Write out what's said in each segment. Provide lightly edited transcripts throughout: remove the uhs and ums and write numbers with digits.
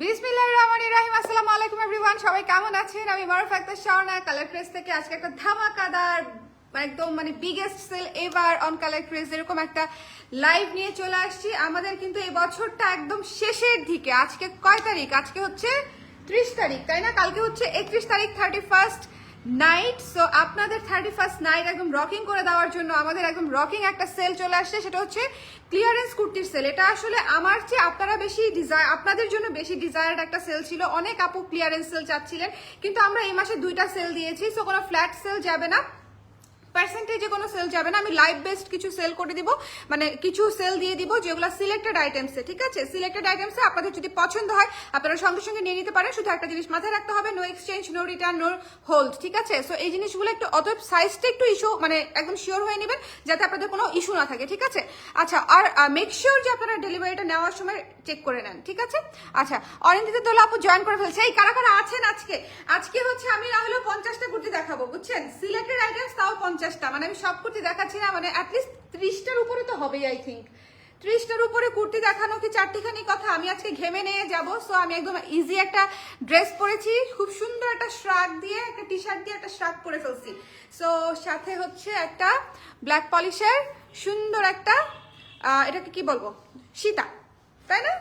বিসমিল্লাহির রহমানির রহিম। আসসালামু আলাইকুম এভরিওয়ান, সবাই কেমন আছেন? আমি মারুফ আক্তার স্বর্ণা কালার ক্রেজ থেকে আজকে একটা ধামাকাদার একদম biggest sale ever on colour craze এরকম একটা লাইভ নিয়ে চলে আসছি। আমাদের কিন্তু এই বছরটা একদম শেষের দিকে। আজকে কয় তারিখ? আজকে হচ্ছে 30 তারিখ, তাই না? কালকে হচ্ছে 31 তারিখ, 31st নাইট। সো আপনাদের 31st নাইট একদম রকিং করে দেওয়ার জন্য আমাদের একদম রকিং একটা সেল চলে আসছে, সেটা হচ্ছে ক্লিয়ারেন্স কুর্তির সেল। এটা আসলে আমার চেয়ে আপনারা বেশি আপনাদের জন্য বেশি ডিজায়ার্ড একটা সেল ছিল। অনেক আপু ক্লিয়ারেন্স সেল চাচ্ছিলেন, কিন্তু আমরা এই মাসে 2টা সেল দিয়েছি। সো কোনো ফ্ল্যাট সেল যাবে না, পার্সেন্টেজে কোনো সেল যাবে না। আমি লাইভ বেসড কিছু সেল করে দিব, কিছু সেল দিয়ে দিব যেগুলো সিলেক্টেড আইটেমসে, ঠিক আছে? সিলেক্টেড আইটেমসে আপনাদের যদি পছন্দ হয় আপনারা সঙ্গে সঙ্গে নিয়ে নিতে পারেন। শুধু একটা জিনিস মাথায় রাখতে হবে, no exchange, no return, no hold, ঠিক আছে? সো এই জিনিসগুলো একটু, অতএব সাইজটা একটু ইস্যু একদম শিওর হয়ে নেবেন যাতে আপনাদের কোনো ইস্যু না থাকে, ঠিক আছে? আচ্ছা, আর মেক শিওর যে আপনারা ডেলিভারিটা নেওয়ার সময় চেক করে নেন, ঠিক আছে? আচ্ছা, অরিন্দিতা দোলা আপু জয়েন করে ফেলছে। এই কারা কারা আছেন আজকে? আজকে হচ্ছে আমি না হলেও 50টা কুর্তি দেখাবো, বুঝছেন? সিলেক্টেড আইটেমস, তাও 50টা। আমি সব কুর্তি দেখাচ্ছি না, অ্যাটলিস্ট 30টার উপরে তো হবেই। আই থিঙ্ক 30টার উপরে কুর্তি দেখানো কি চারটিখানি কথা? আমি আজকে ঘেমে নিয়ে যাব। সো আমি একদম ইজি একটা ড্রেস পরেছি, খুব সুন্দর একটা শ্রাগ দিয়ে, একটা টি শার্ট দিয়ে একটা শ্রাগ পরে ফেলছি। সো সাথে হচ্ছে একটা ব্ল্যাক পলিশের সুন্দর একটা এটাকে কি বলবো, সীতা, তাই না?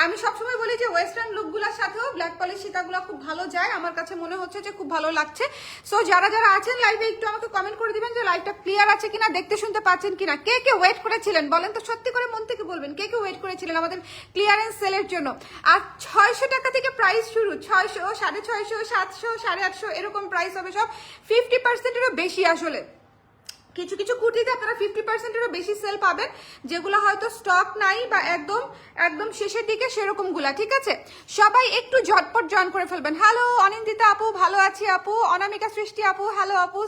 আমি সবসময় বলি যে ওয়েস্টার্ন লুকগুলোর সাথেও ব্ল্যাক পলিশ সীতাগুলো খুব ভালো যায়। আমার কাছে মনে হচ্ছে যে খুব ভালো লাগছে। সো যারা যারা আছেন লাইভে একটু আমাকে কমেন্ট করে দিবেন যে লাইভটা ক্লিয়ার আছে কিনা, দেখতে শুনতে পাচ্ছেন কিনা। কে কে ওয়েট করেছিলেন বলেন তো, সত্যি করে মন থেকে বলবেন কে কে ওয়েট করেছিলেন আমাদের ক্লিয়ারেন্স সেলের জন্য। আর 600 টাকা থেকে প্রাইস শুরু, 600, 650, 700, 850 এরকম প্রাইস হবে। সব 50%-এরও বেশি। আসলে কিছু কিছু কুর্তিতে আপনারা 50%-এরও বেশি সেল পাবেন, যেগুলো হয়তো স্টক নাই বা একদম একদম শেষের দিকে সেরকম গুলা, ঠিক আছে? সবাই একটু ঝটপট জয়েন করে ফেলবেন। হ্যালো অনিন্দিতা আপু, ভালো আছি আপু। অনামিকা সৃষ্টি আপু, হ্যালো আপু।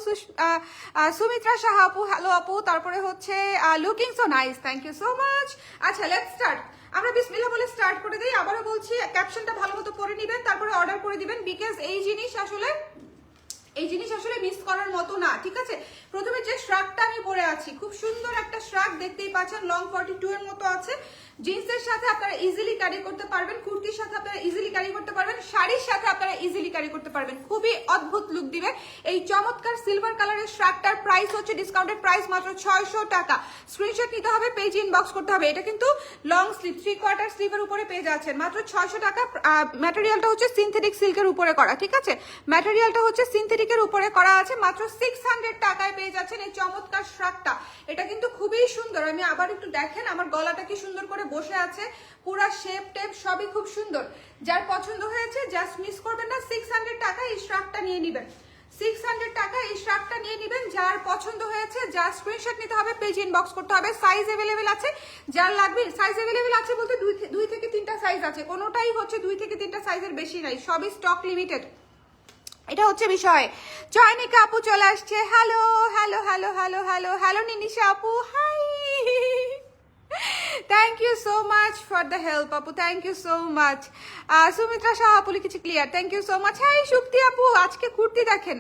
সুমিত্রা সাহা আপু, হ্যালো আপু। তারপরে হচ্ছে looking so nice, thank you so much. আচ্ছা, লেটস স্টার্ট। আমরা বিসমিল্লাহ বলে স্টার্ট করে দিই। আবারও বলছি, ক্যাপশনটা ভালো মতো পড়ে নেবেন, তারপরে অর্ডার করে দিবেন, বিকজ এই জিনিস আসলে মিস করার মতো না, ঠিক আছে? প্রথমে যে শ্রাগটা আমি পরে আছি, খুব সুন্দর একটা শ্রাগ, দেখতেই পাচ্ছেন, লং 42 এর মতো আছে। জিন্সের সাথে আপনারা ইজিলি ক্যারি করতে পারবেন, কুর্তির সাথে আপনারা ইজিলি ক্যারি করতে পারবেন, শাড়ির সাথে আপনারা ইজিলি ক্যারি করতে পারবেন। খুবই অদ্ভুত লুক দিবে এই চমৎকার সিলভার কালারের শ্রাগটার প্রাইস হচ্ছে ডিসকাউন্টেড প্রাইস মাত্র 600 টাকা। স্ক্রিনশট নিতে হবে, পেজ ইনবক্স করতে হবে। এটা কিন্তু লং স্লিভ, 3/4 স্লিভের উপরে পেয়ে যাচ্ছেন মাত্র 600 টাকা। ম্যাটেরিয়ালটা হচ্ছে সিনথেটিক সিল্কের উপরে করা, ঠিক আছে? ম্যাটেরিয়ালটা হচ্ছে সিনথেটিকের উপরে করা আছে। মাত্র 600 টাকায় পেয়ে যাচ্ছেন এই চমৎকার শ্রাগটা। এটা কিন্তু খুবই সুন্দর। আমি আবার একটু দেখেন আমার গলাটা কি সুন্দর করে বসে আছে, পুরা শেপ টেপ সবই খুব সুন্দর। যার পছন্দ হয়েছে জাস্ট মিস করবেন না, 600 টাকা এই শ্রাগটা নিয়ে নেবেন। 600 টাকা এই শ্রাগটা নিয়ে নেবেন। যার পছন্দ হয়েছে জাস্ট স্ক্রিনশট নিতে হবে, পেজ ইনবক্স করতে হবে। সাইজ अवेलेबल আছে, যার লাগবে। সাইজ अवेलेबल আছে বলতে 2 থেকে 3টা সাইজ আছে, কোনোটাই হচ্ছে 2 থেকে 3টা সাইজের বেশি নাই, সবই স্টক লিমিটেড। এটা হচ্ছে বিষয়। চয়নিকা আপু চলে আসছে, hello hello hello hello hello hello. Ninisha আপু, hi, thank you so much for the help আপু, thank you so much. Sumitra Shah আপু লিখেছে clear, thank you so much. Hi Shukti আপু, আজকে কুর্তি দেখেন।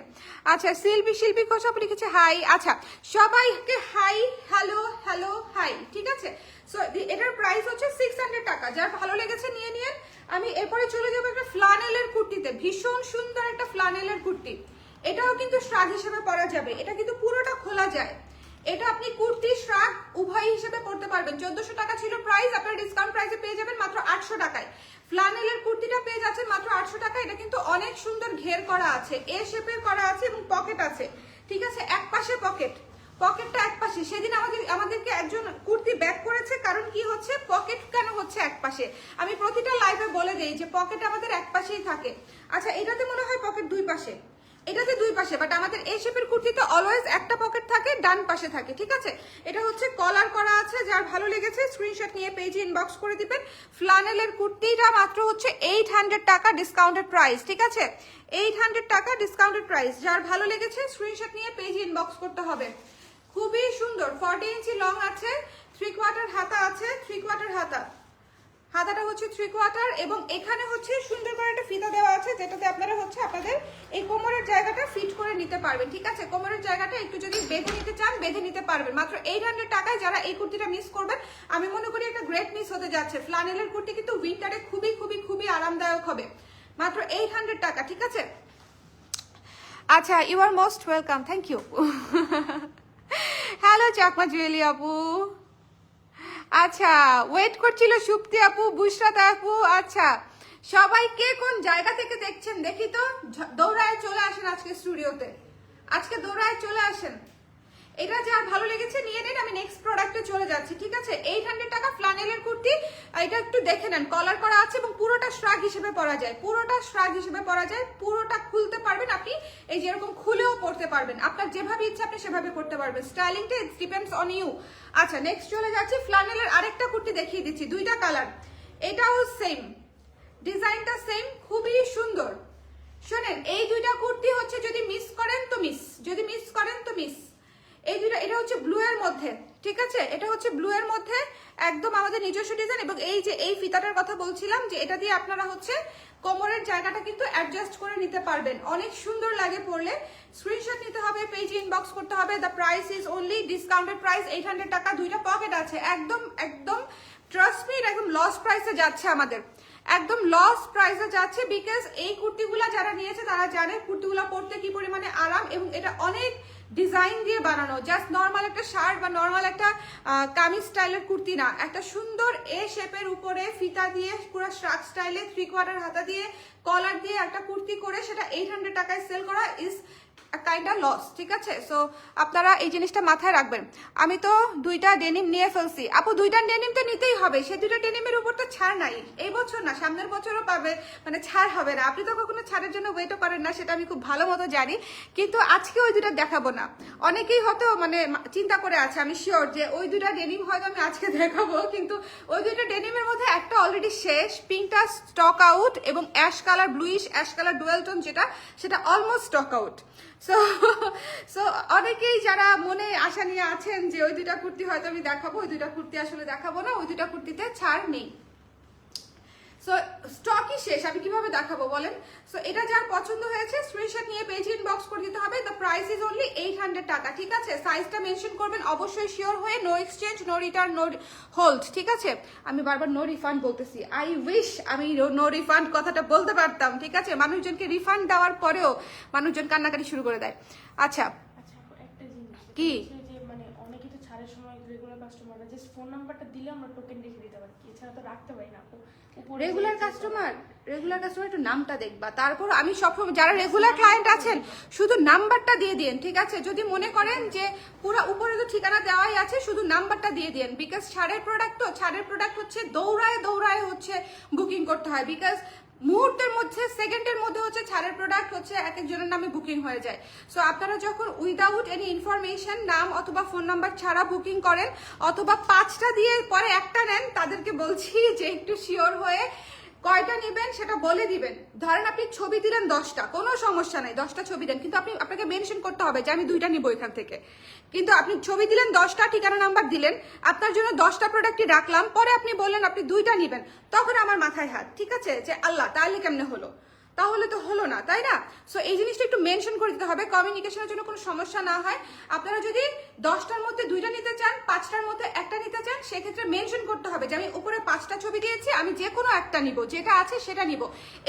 আচ্ছা, শিল্পী ঘোষ আপু লিখেছে হাই। আচ্ছা, সবাইকে হাই, হ্যালো হ্যালো হাই, ঠিক আছে? সো এটার প্রাইস হচ্ছে 600 টাকা। যার ভালো লেগেছে নিয়ে নিন। আমি এরপরে চলে যাবো একটা ফ্লানেলের কুর্তিতে, ভীষণ সুন্দর একটা ফ্লানেলের কুর্তি। এটাও কিন্তু শ্রাগ হিসেবে পরা যাবে, এটা কিন্তু পুরোটা খোলা যায়। এটা আপনি কুর্তি শ্রাগ উভয় হিসেবে পড়তে পারবেন। 1400 টাকা ছিল প্রাইস, আপনারা ডিসকাউন্ট প্রাইসে পেয়ে যাবেন মাত্র 800 টাকায়। ফ্লানেলের কুর্তিটা পেয়ে যাচ্ছেন মাত্র 800 টাকা। এটা কিন্তু অনেক সুন্দর ঘের করা আছে, এ শেপের করা আছে এবং পকেট আছে, ঠিক আছে? এক পাশে পকেটটা এক পাশে। সেদিন আমাদেরকে একজন কুর্তি ব্যাক করেছে, কারণ কি হচ্ছে, পকেট কেন হচ্ছে এক পাশে। আমি প্রতিটা লাইভে বলে দেই যে পকেট আমাদের এক পাশেই থাকে। আচ্ছা, এটাতে মনে হয় পকেট দুই পাশে, এটাতে দুই পাশে, বাট আমাদের এই শেপের কুর্তিতে অলওয়েজ একটা পকেট থাকে, ডান পাশে থাকে, ঠিক আছে? এটা হচ্ছে কলার করা আছে। যার ভালো লেগেছে স্ক্রিনশট নিয়ে পেজে ইনবক্স করে দিবেন। ফ্লানেলের কুর্তিটা মাত্র হচ্ছে 800 টাকা ডিসকাউন্টেড প্রাইস, ঠিক আছে? 800 টাকা ডিসকাউন্টেড প্রাইস। যার ভালো লেগেছে স্ক্রিনশট নিয়ে পেজে ইনবক্স করতে হবে। খুবই সুন্দর, 40 ইঞ্চি লং আছে, 3/4 হাতা আছে, 3/4 হাতাটা হচ্ছে 3/4, এবং এখানে হচ্ছে সুন্দর করে একটা ফিতা দেওয়া আছে, যেটাতে আপনারা হচ্ছে আপনাদের এই কোমরের জায়গাটা ফিট করে নিতে পারবেন, ঠিক আছে? কোমরের জায়গাটা একটু যদি বেঁধে নিতে চান বেঁধে নিতে পারবেন মাত্র 800 টাকায়। যারা এই কুর্তিটা মিস করবেন, আমি মনে করি একটা গ্রেট মিস হতে যাচ্ছে। ফ্লানেলের কুর্তি কিন্তু উইন্টারে খুবই খুবই খুবই আরামদায়ক হবে, মাত্র 800 টাকা, ঠিক আছে? আচ্ছা, you are most welcome, thank you. Hello Chakma Jueli আপু। আচ্ছা, ওয়েট করছিল সুপ্তি আপু, বুশরাত আপু। আচ্ছা, সবাই কে কোন জায়গা থেকে দেখছেন দেখি তো, দৌড়ায় চলে আসেন আজকে স্টুডিওতে, আজকে দৌড়ায় চলে আসেন। এটা যার ভালো লেগেছে নিয়ে নিন, আমি নেক্সট প্রোডাক্টে চলে যাচ্ছি, ঠিক আছে? 800 টাকা ফ্লানেলের কুর্তি, এটা একটু দেখে নেন, কলার করা আছে এবং পুরোটা শ্রাগ হিসেবে পরা যায়, পুরোটা শ্রাগ হিসেবে পরা যায়, পুরোটা খুলতে পারবেন আপনি, এই যেরকম খুলেও পড়তে পারবেন, আপনার যেভাবে ইচ্ছা আপনি সেভাবে পড়তে পারবেন। স্টাইলিংটা ইট ডিপেন্ডস অন ইউ। আচ্ছা, নেক্সট চলে যাচ্ছি, ফ্লানেলের আরেকটা কুর্তি দেখিয়ে দিচ্ছি, দুইটা কালার, এটাও সেম ডিজাইনটা, সেম, খুবই সুন্দর। শোনেন, এই দুইটা কুর্তি হচ্ছে যদি মিস করেন তো মিস, যদি মিস করেন তো মিস। এই দুইটা, এটা হচ্ছে ব্লু এর মধ্যে, ঠিক আছে? এটা হচ্ছে ব্লু এর মধ্যে, একদম আমাদের নিজস্ব ডিজাইন। এবং এই যে এই ফিতাটার কথা বলছিলাম, যে এটা দিয়ে আপনারা হচ্ছে কোমরের জায়গাটা কিন্তু অ্যাডজাস্ট করে নিতে পারবেন, অনেক সুন্দর লাগে পরলে। স্ক্রিনশট নিতে হবে, পেজ ইনবক্স করতে হবে। The price is only discounted price 800 টাকা। দুইটা পকেট আছে, একদম একদম ট্রাস্ট মি, একদম লস প্রাইসে যাচ্ছে আমাদের, একদম লস প্রাইসে যাচ্ছে। বিকজ এই কুর্তিগুলা যারা নিয়েছে তারা জানে কুর্তিগুলা পরতে কি পরিমাণে আরাম, এবং এটা অনেক ডিজাইন দিয়ে বানানো, জাস্ট নর্মাল একটা শার্ট বা নর্মাল একটা কামিজ স্টাইলের কুর্তি না, একটা সুন্দর এ শেপের উপরে ফিতা দিয়ে পুরো শ্রাগ স্টাইলে 3/4 হাতা দিয়ে কলার দিয়ে একটা কুর্তি করে সেটা 800 টাকায় সেল করা ইজ কাইন্ডা লস, ঠিক আছে? সো আপনারা এই জিনিসটা মাথায় রাখবেন। আমি তো দুইটা ডেনিম নিয়ে ফেলছি আপু, দুইটা ডেনিম তো নিতেই হবে, সে দুইটা ডেনিমের উপর তো ছাড় নাই, এই বছর না সামনের বছরও পাবে, মানে ছাড় হবে না। আপনি তো কখনো ছাড়ের জন্য ওয়েটও করেন না, সেটা আমি খুব ভালো মতো জানি, কিন্তু আজকে ওই দুটা দেখাবো না। অনেকেই হয়তো মানে চিন্তা করে আছে, আমি শিওর যে ওই দুটা ডেনিম হয়তো আমি আজকে দেখাবো, কিন্তু ওই দুইটা ডেনিমের মধ্যে একটা অলরেডি শেষ, পিঙ্কটা স্টক আউট, এবং ash colour, bluish ash colour dual tone যেটা, সেটা অলমোস্ট স্টক আউট। সো অনেকেই যারা মনে আশা নিয়ে আছেন যে ওই দুইটা কুর্তি হয়তো আমি দেখাবো, ওই দুইটা কুর্তি আসলে দেখাবো না, ওই দুইটা কুর্তিতে ছাড় নেই। সো স্টকই শেষ, আমি কিভাবে দেখাবো বলেন? সো এটা যার পছন্দ হয়েছে স্ক্রিনশট নিয়ে পেজ ইনবক্স করে দিতে হবে। দ্য প্রাইস ইজ অনলি 800 টাকা, ঠিক আছে? সাইজটা মেনশন করবেন অবশ্যই শিওর হয়ে, no exchange, no return, no hold, ঠিক আছে? আমি বারবার নো রিফান্ড বলতেছি, আই উইশ আমি নো রিফান্ড কথাটা বলতে পারতাম, ঠিক আছে? মানুষজনকে রিফান্ড দেওয়ার পরেও মানুষজন কান্নাকাটি শুরু করে দেয়। আচ্ছা, একটা জিনিস কি যে মানে অনেকেই তো ছাড়ের সময় রেগুলার কাস্টমাররা জাস্ট ফোন নাম্বারটা দিলে আমরা টোকেন রেখে দিতে পারি, এছাড়া তো রাখতে পারি না। রেগুলার কাস্টমার একটু নামটা দেখবা, তারপর আমি সবসময় যারা রেগুলার ক্লায়েন্ট আছেন শুধু নাম্বারটা দিয়ে দিন, ঠিক আছে? যদি মনে করেন যে পুরো উপরে তো ঠিকানা দেওয়াই আছে, শুধু নাম্বারটা দিয়ে দিন, বিকজ ছাড়ের প্রোডাক্ট তো, ছাড়ের প্রোডাক্ট হচ্ছে দৌড়ায় দৌড়ায় হচ্ছে বুকিং করতে হয়, বিকজ মুহূর্তের মধ্যে, সেকেন্ডের মধ্যে হচ্ছে ছাড়ের প্রোডাক্ট হচ্ছে এক একজনের নামে বুকিং হয়ে যায়। সো আপনারা যখন উইদাউট এনি ইনফরমেশন, নাম অথবা ফোন নাম্বার ছাড়া বুকিং করেন, অথবা 5টা দিয়ে পরে একটা নেন, তাদেরকে বলছি যে একটু শিওর হয়ে কয়টা নেবেন সেটা বলে দিবেন। ধরেন আপনি ছবি দিলেন 10টা, কোনো সমস্যা নাই, 10টা ছবি দেন, কিন্তু আপনাকে মেনশন করতে হবে যে আমি 2টা নিবো এখান থেকে। কিন্তু আপনি ছবি দিলেন 10টা, ঠিকানা নাম্বার দিলেন, আপনার জন্য 10টা প্রোডাক্টই রাখলাম, পরে আপনি বললেন আপনি 2টা নিবেন, তখন আমার মাথায় হাত, ঠিক আছে? যে আল্লাহ, তাহলে কেমনে হলো? তাহলে তো হলো না, তাই না? সো এই জিনিসটা একটু মেনশন করে দিতে হবে, কমিউনিকেশনের জন্য কোনো সমস্যা না হয়। আপনারা যদি 10টার মধ্যে 2টা নিতে চান, 5টার মধ্যে একটা নিতে চান, সেক্ষেত্রে মেনশন করতে হবে যে আমি উপরে 5টা ছবি দিয়েছি, আমি যে কোনো একটা নিব, যেটা আছে সেটা নিব,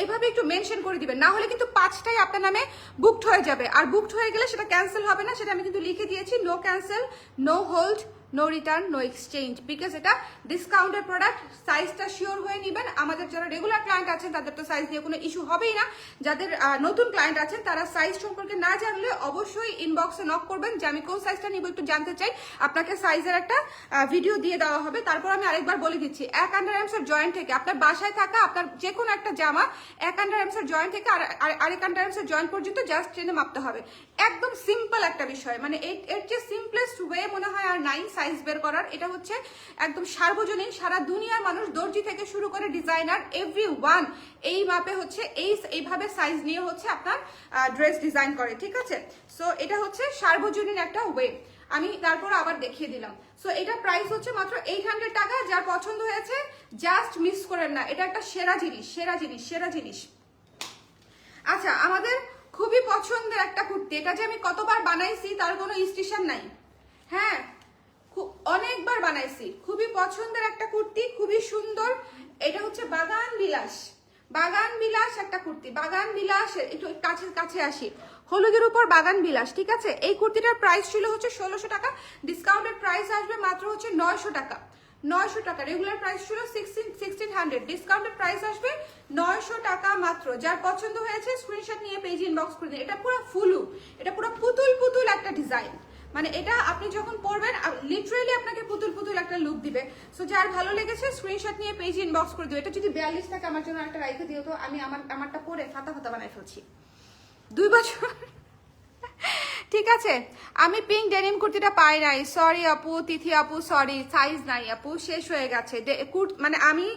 এভাবে একটু মেনশন করে দিবেন। না হলে কিন্তু 5টাই আপনার নামে বুকড হয়ে যাবে, আর বুকড হয়ে গেলে সেটা ক্যান্সেল হবে না, সেটা আমি কিন্তু লিখে দিয়েছি, no cancel, no hold, no return, no exchange, because এটা ডিসকাউন্টেড প্রোডাক্ট। সাইজটা শিওর হয়ে নেবেন। আমাদের যারা রেগুলার ক্লায়েন্ট আছেন তাদের তো সাইজ নিয়ে কোনো ইস্যু হবেই না। যাদের নতুন ক্লায়েন্ট আছেন তারা সাইজ সম্পর্কে না জানলে অবশ্যই ইনবক্সে নক করবেন যে আমি কোন সাইজটা নিব একটু জানতে চাই, আপনাকে সাইজের একটা ভিডিও দিয়ে দেওয়া হবে। তারপর আমি আরেকবার বলে দিচ্ছি, 1 আন্ডারআর্মসের জয়েন্ট থেকে আপনার বাসায় থাকা আপনার যে কোনো একটা জামা 1 আন্ডারআর্মসের জয়েন্ট থেকে আরেক আন্ডারআর্মসের জয়েন্ট পর্যন্ত জাস্ট ট্রেনে মাপতে হবে। একদম সিম্পল একটা বিষয়, মানে এর যে সিম্পলেস্ট ওয়ে মনে হয় আর নাই সাইজ বের করার। এটা হচ্ছে একদম সার্বজনীন, সারা দুনিয়ার মানুষ, দর্জি থেকে শুরু করে ডিজাইনার, এভরিওয়ান এই মাপে হচ্ছে এইভাবে সাইজ নিয়ে হচ্ছে আপনার ড্রেস ডিজাইন করে, ঠিক আছে? সো এটা হচ্ছে সার্বজনীন একটা ওয়ে। আমি তারপর আবার দেখিয়ে দিলাম। সো এটা প্রাইস হচ্ছে মাত্র 800 টাকা। যার পছন্দ হয়েছে জাস্ট মিস করেন না, এটা একটা সেরা জিনিস, সেরা জিনিস, সেরা জিনিস। আচ্ছা, আমাদের খুবই পছন্দের একটা কুর্তি, এটা যে আমি কতবার বানাইছি তার কোনো স্টেশন নাই। হ্যাঁ, অনেকবার বানাইছি, খুবই পছন্দের একটা কুর্তি, খুবই সুন্দর। এটা হচ্ছে বাগান বিলাস, বাগান বিলাস একটা কুর্তি, বাগান বিলাস। একটু কাছে কাছে আসি, হলুদের উপর বাগান বিলাস, ঠিক আছে। এই কুর্তিটার প্রাইস ছিল হচ্ছে 1600 টাকা, ডিসকাউন্টেড প্রাইস আসবে মাত্র হচ্ছে 900 টাকা। 900 টাকা, রেগুলার প্রাইস ছিল 1600, ডিসকাউন্টেড প্রাইস আসবে 900 টাকা মাত্র। যার পছন্দ হয়েছে স্ক্রিনশট নিয়ে পেজ ইনবক্স করে দিন। এটা পুরো ফুলু, এটা পুরো পুতুল পুতুল একটা ডিজাইন, মানে এটা আপনি যখন পরবেন লিটারেলি আপনাকে পুতুল পুতুল একটা লুক দিবে। সো যার ভালো লেগেছে স্ক্রিনশট নিয়ে পেজ ইনবক্স করে দিও। এটা যদি 42 থাকে আমার জন্য একটা রাইখে দিও তো, আমি আমারটা পরে ফাতা ফাতা বানাই ফেলছি 2 বছর। ঠিক আছে, আমি পিঙ্ক ডেনিম কুর্তিটা পাই নাই, সরি আপু, তিথি আপু সরি, সাইজ নাই আপু, শেষ হয়ে গেছে। মানে আমি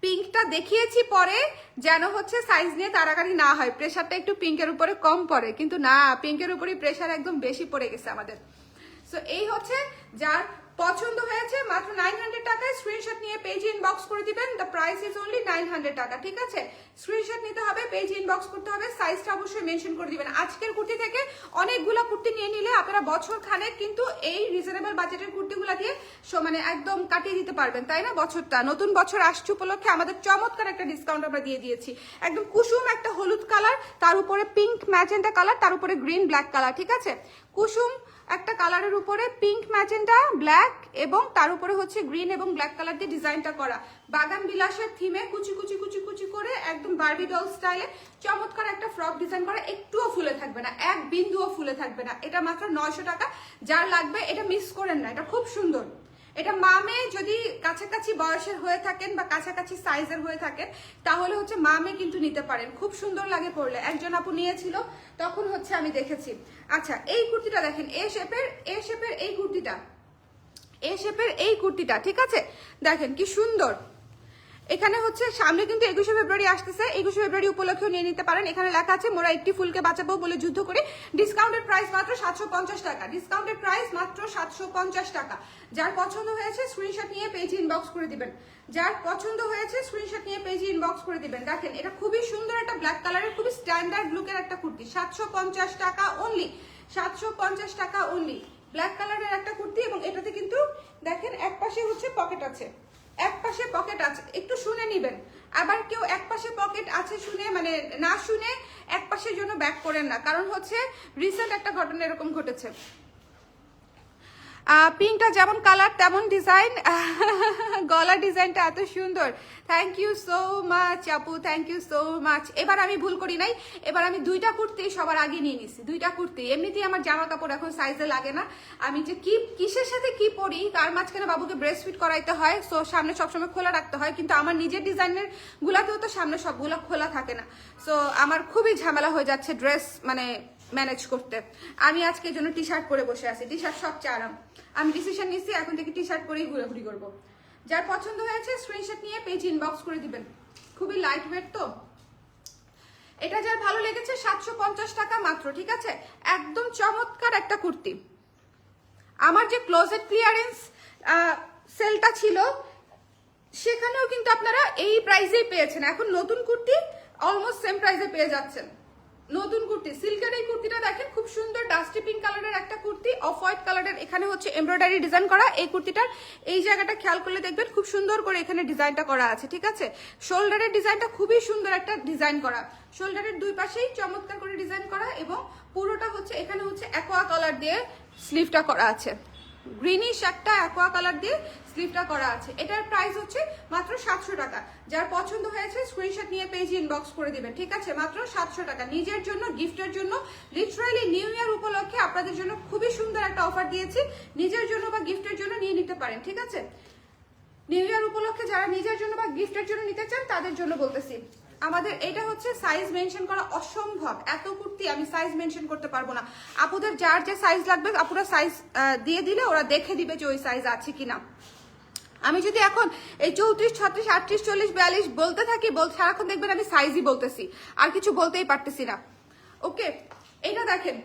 পিঙ্কটা দেখিয়েছি পরে যেন হচ্ছে সাইজ নিয়ে তাড়াতাড়ি না হয়, প্রেশারটা একটু পিঙ্কের উপরে কম পড়ে, কিন্তু না, পিঙ্কের উপরই প্রেশার একদম বেশি পড়ে গেছে আমাদের। সো এই হচ্ছে যার পছন্দ হয়েছে মাত্র 900 টাকায় স্ক্রিনশট নিয়ে পেজ ইনবক্স করে দিবেন। দ্য প্রাইস ইজ অনলি 900 টাকা, ঠিক আছে। স্ক্রিনশট নিতে হবে, পেজ ইনবক্স করতে হবে, সাইজটা অবশ্যই মেনশন করে দিবেন। আজকের কুর্তি থেকে অনেকগুলো কুর্তি নিয়ে নিলে আপনারা বছর খানেক কিন্তু এই রিজনেবল বাজেটের কুর্তিগুলো দিয়ে মানে একদম কাটিয়ে দিতে পারবেন, তাই না। বছরটা, নতুন বছর আসছে উপলক্ষে আমাদের চমৎকার একটা ডিসকাউন্ট আমরা দিয়ে দিয়েছি। একদম কুসুম একটা হলুদ কালার, তার উপরে পিঙ্ক ম্যাজেন্টা কালার, তার উপরে গ্রিন ব্ল্যাক কালার, ঠিক আছে। কুসুম একটা কালারের উপরে পিঙ্ক ম্যাজেন্টা ব্ল্যাক এবং তার উপরে হচ্ছে গ্রিন এবং ব্ল্যাক কালার দিয়ে ডিজাইনটা করা, বাগান বিলাসের থিমে কুচি কুচি কুচি কুচি করে একদম বারবি ডল স্টাইলে চমৎকার একটা ফ্রক ডিজাইন করা, একটুও ফুলে থাকবে না, এক বিন্দুও ফুলে থাকবে না। এটা মাত্র 900 টাকা, যার লাগবে এটা মিস করেন না, এটা খুব সুন্দর। এটা মামে যদি কাছাকাছি বয়সের হয়ে থাকেন বা কাছাকাছি সাইজের হয়ে থাকেন তাহলে হচ্ছে মামে কিন্তু নিতে পারেন, খুব সুন্দর লাগে পরলে। একজন আপু নিয়েছিল তখন হচ্ছে আমি দেখেছি। আচ্ছা, এই কুর্তিটা দেখেন, এ শেপের এই কুর্তিটা, এ শেপের এই কুর্তিটা, ঠিক আছে, দেখেন কি সুন্দর। এখানে হচ্ছে সামনে কিন্তু 21শে ফেব্রুয়ারি আসতেছে, 21শে ফেব্রুয়ারি উপলক্ষেও নিয়ে নিতে পারেন। এখানে লেখা আছে মোরা একটি ফুলকে বাঁচাবো বলে যুদ্ধ করি। ডিসকাউন্টেড প্রাইস মাত্র 750 টাকা, ডিসকাউন্টেড প্রাইস মাত্র 750 টাকা। যার পছন্দ হয়েছে স্ক্রিনশট নিয়ে পেজ ইনবক্স করে দিবেন, যার পছন্দ হয়েছে স্ক্রিনশট নিয়ে পেজ ইনবক্স করে দিবেন। দেখেন এটা খুবই সুন্দর একটা ব্ল্যাক কালারের খুবই স্ট্যান্ডার্ড লুকের একটা কুর্তি, 750 টাকা অনলি, 750 টাকা অনলি। ব্ল্যাক কালারের একটা কুর্তি এবং এটাতে কিন্তু দেখেন এক পাশে হচ্ছে পকেট আছে, এক পাশে পকেট আছে, একটু শুনে নিবেন। আবার কেউ এক পাশে পকেট আছে শুনে মানে না শুনে এক পাশের জন্য ব্যাক করেন না, কারণ হচ্ছে রিসেন্ট একটা ঘটনা এরকম ঘটেছে। পিঙ্কটা যেমন কালার তেমন ডিজাইন, গলার ডিজাইনটা এত সুন্দর। থ্যাংক ইউ সো মাচ আপু, থ্যাংক ইউ সো মাচ। এবার আমি ভুল করি নাই, এবার আমি 2টা কুর্তি সবার আগে নিয়ে নিছি, 2টা কুর্তি। এমনিতেই আমার জামা কাপড় এখন সাইজে লাগে না, আমি যে কি কিসের সাথে কি পরি তার মাঝখানে বাবুকে ব্রেস্ট ফিট করাইতে হয়, সো সামনে সবসময় খোলা রাখতে হয়, কিন্তু আমার নিজের ডিজাইনের গুলাতেও তো সামনে সবগুলা খোলা থাকে না, সো আমার খুবই ঝামেলা হয়ে যাচ্ছে ড্রেস মানে ম্যানেজ করতে। আমি আজকে এই জন্য টি শার্ট পরে বসে আছি, টি শার্ট সবচেয়ে আরাম। আমি ডিসিশন নিচ্ছি এখন থেকে টি শার্ট পরেই ঘোরাঘুরি করবো। যার পছন্দ হয়েছে স্ক্রিনশট নিয়ে পেজ ইনবক্স করে দিবেন, খুবই লাইট ওয়েট তো। এটা যার ভালো লেগেছে 750 টাকা মাত্র, ঠিক আছে, একদম চমৎকার একটা কুর্তি। আমার যে ক্লোজেট ক্লিয়ারেন্স সেলটা ছিল সেখানেও কিন্তু আপনারা এই প্রাইসেই পেয়েছেন, এখন নতুন কুর্তি অলমোস্ট সেম প্রাইসে পেয়ে যাচ্ছেন। নতুন কুর্তি সিল্কের এই কুর্তিটা দেখেন, খুব সুন্দর ডাস্টি পিঙ্ক কালারের একটা কুর্তি, অফ হোয়াইট কালারের, এখানে হচ্ছে এমব্রয়ডারি ডিজাইন করা। এই কুর্তিটার এই জায়গাটা খেয়াল করলে দেখবেন খুব সুন্দর করে এখানে ডিজাইনটা করা আছে, ঠিক আছে। শোল্ডারের ডিজাইনটা খুবই সুন্দর একটা ডিজাইন করা, শোল্ডারের দুই পাশেই চমৎকার করে ডিজাইন করা এবং পুরোটা হচ্ছে এখানে হচ্ছে অ্যাকোয়া কালার দিয়ে স্লিভটা করা আছে, গ্রিনিশ একটা অ্যাকোয়া কালার দিয়ে স্লিভটা করা আছে। এটার প্রাইস হচ্ছে মাত্র 700 টাকা। যার পছন্দ হয়েছে স্ক্রিনশট নিয়ে পেজ ইনবক্স করে দিবেন, ঠিক আছে, মাত্র 700 টাকা। নিজের জন্য গিফটের জন্য লিটারালি নিউ ইয়ার উপলক্ষে আপনাদের জন্য খুবই সুন্দর একটা অফার দিয়েছি, নিজের জন্য বা গিফটের জন্য নিয়ে নিতে পারেন, ঠিক আছে। নিউ ইয়ার উপলক্ষে যারা নিজের জন্য বা গিফটের জন্য নিতে চান তাদের জন্য বলতেছি। আমাদের এটা হচ্ছে সাইজ মেনশন করা অসম্ভব, এত কুর্তি আমি সাইজ মেনশন করতে পারবো না। আপুদের যার যে সাইজ লাগবে আপুরা সাইজ দিয়ে দিলে ওরা দেখে দিবে যে ওই সাইজ আছে কিনা। আমি যদি এখন এই 34, 36, 38, 40, 42 বলতে থাকি, সারাক্ষণ দেখবেন আমি সাইজই বলতেছি, আর কিছু বলতেই পারতেছি না। ওকে, এটা দেখেন,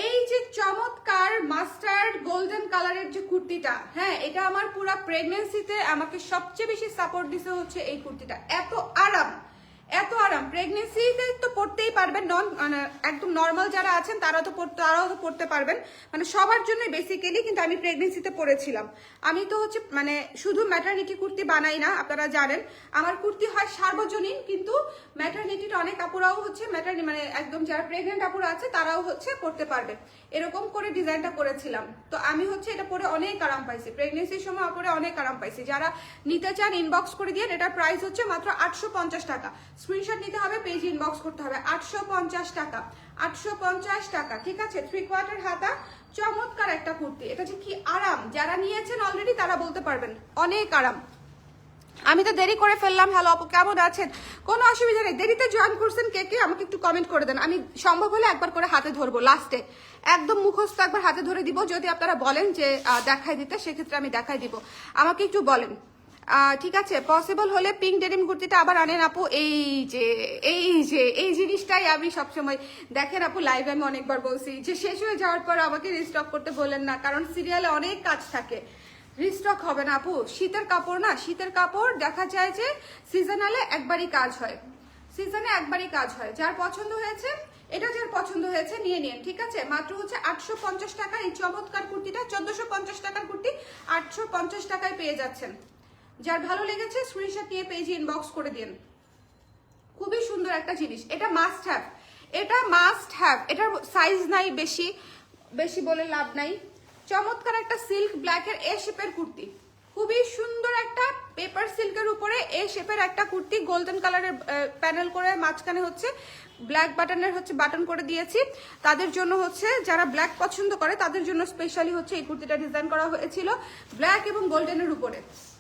এই যে চমৎকার মাস্টার্ড গোল্ডেন কালারের যে কুর্তিটা, হ্যাঁ এটা আমার পুরো প্রেগন্যান্সিতে আমাকে সবচেয়ে বেশি সাপোর্ট দিতে হচ্ছে এই কুর্তিটা। এত আরাম, এত আরাম, প্রেগনেন্সিতে তো পড়তেই পারবেন, একদম নর্মাল যারা আছেন তারাও তো পড়তে পারবেন, মানে সবার জন্য বেসিক্যালি। কিন্তু আমি প্রেগনেন্সিতে পড়েছিলাম। আমি তো হচ্ছে মানে শুধু ম্যাটারনিটি কুর্তি বানাই না, আপনারা জানেন আমার কুর্তি হয় সার্বজনীন, কিন্তু ম্যাটারনিটির অনেক আপুরাও হচ্ছে মানে একদম যারা প্রেগনেন্ট আপুরা আছে তারাও হচ্ছে পড়তে পারবে, এরকম করে ডিজাইনটা করেছিলাম। তো আমি হচ্ছে এটা পরে অনেক আরাম পাইছি, প্রেগনেন্সির সময় পরে অনেক আরাম পাইছি। যারা নিতে চান ইনবক্স করে দিয়ে, এটার প্রাইস হচ্ছে মাত্র 850 টাকা। স্ক্রিনশট নিতে হবে, পেজ ইনবক্স করতে হবে। 850 টাকা, 850 টাকা, ঠিক আছে। 3/4 হাতা, চমৎকার একটা কুর্তি। এটা যে কি আরাম, যারা নিয়েছেন অলরেডি তারা বলতে পারবেন অনেক আরাম। আমি তো দেরি করে ফেললাম। হ্যালো আপু, কেমন আছেন? কোনো অসুবিধা নেই, দেরিতে জয়েন করছেন কে কে আমাকে একটু কমেন্ট করে দেন, আমি সম্ভব হলে একবার করে হাতে ধরবো লাস্টে, একদম মুখস্থ একবার হাতে ধরে দিব। যদি আপনারা বলেন যে দেখাই দিতে, সেক্ষেত্রে আমি দেখাই দিব, আমাকে একটু বলেন। ঠিক আছে, পসিবল হলে পিঙ্ক ডেনিম কুর্তিটা আবার আনেন আপু। এই জিনিসটাই আমি সবসময়, দেখেন আপু লাইভে আমি অনেকবার বলছি যে শেষ হয়ে যাওয়ার পর আমাকে রিস্টক করতে বলেন না, কারণ সিরিয়ালে অনেক কাজ থাকে, রিস্টক হবে না আপু। শীতের কাপড় না, শীতের কাপড় দেখা যায় যে সিজনালে একবারই কাজ হয়, সিজনে একবারই কাজ হয়। যার পছন্দ হয়েছে, এটা যার পছন্দ হয়েছে নিয়ে নিন, ঠিক আছে। মাত্র হচ্ছে 850 টাকা এই চমৎকার কুর্তিটা। 1450 টাকার কুর্তি 850 টাকায় পেয়ে যাচ্ছেন। যার ভালো লেগেছে স্ক্রিনশট নিয়ে পেজে ইনবক্স করে দিন। খুবই সুন্দর একটা জিনিস, এটা মাস্ট হ্যাভ, এটা মাস্ট হ্যাভ। এটার সাইজ নাই বেশি, বেশি বলে লাভ নাই। চমৎকার একটা সিল্ক ব্ল্যাকের এ শেপের কুর্তি, খুবই সুন্দর একটা পেপার সিল্কের উপরে এ শেপের একটা কুর্তি, গোল্ডেন কালারের প্যানেল করে মাঝখানে হচ্ছে ব্ল্যাক বাটনের হচ্ছে বাটন করে দিয়েছি। তাদের জন্য হচ্ছে যারা ব্ল্যাক পছন্দ করে তাদের জন্য স্পেশালি হচ্ছে এই কুর্তিটা ডিজাইন করা হয়েছিল ব্ল্যাক এবং গোল্ডেনের উপরে,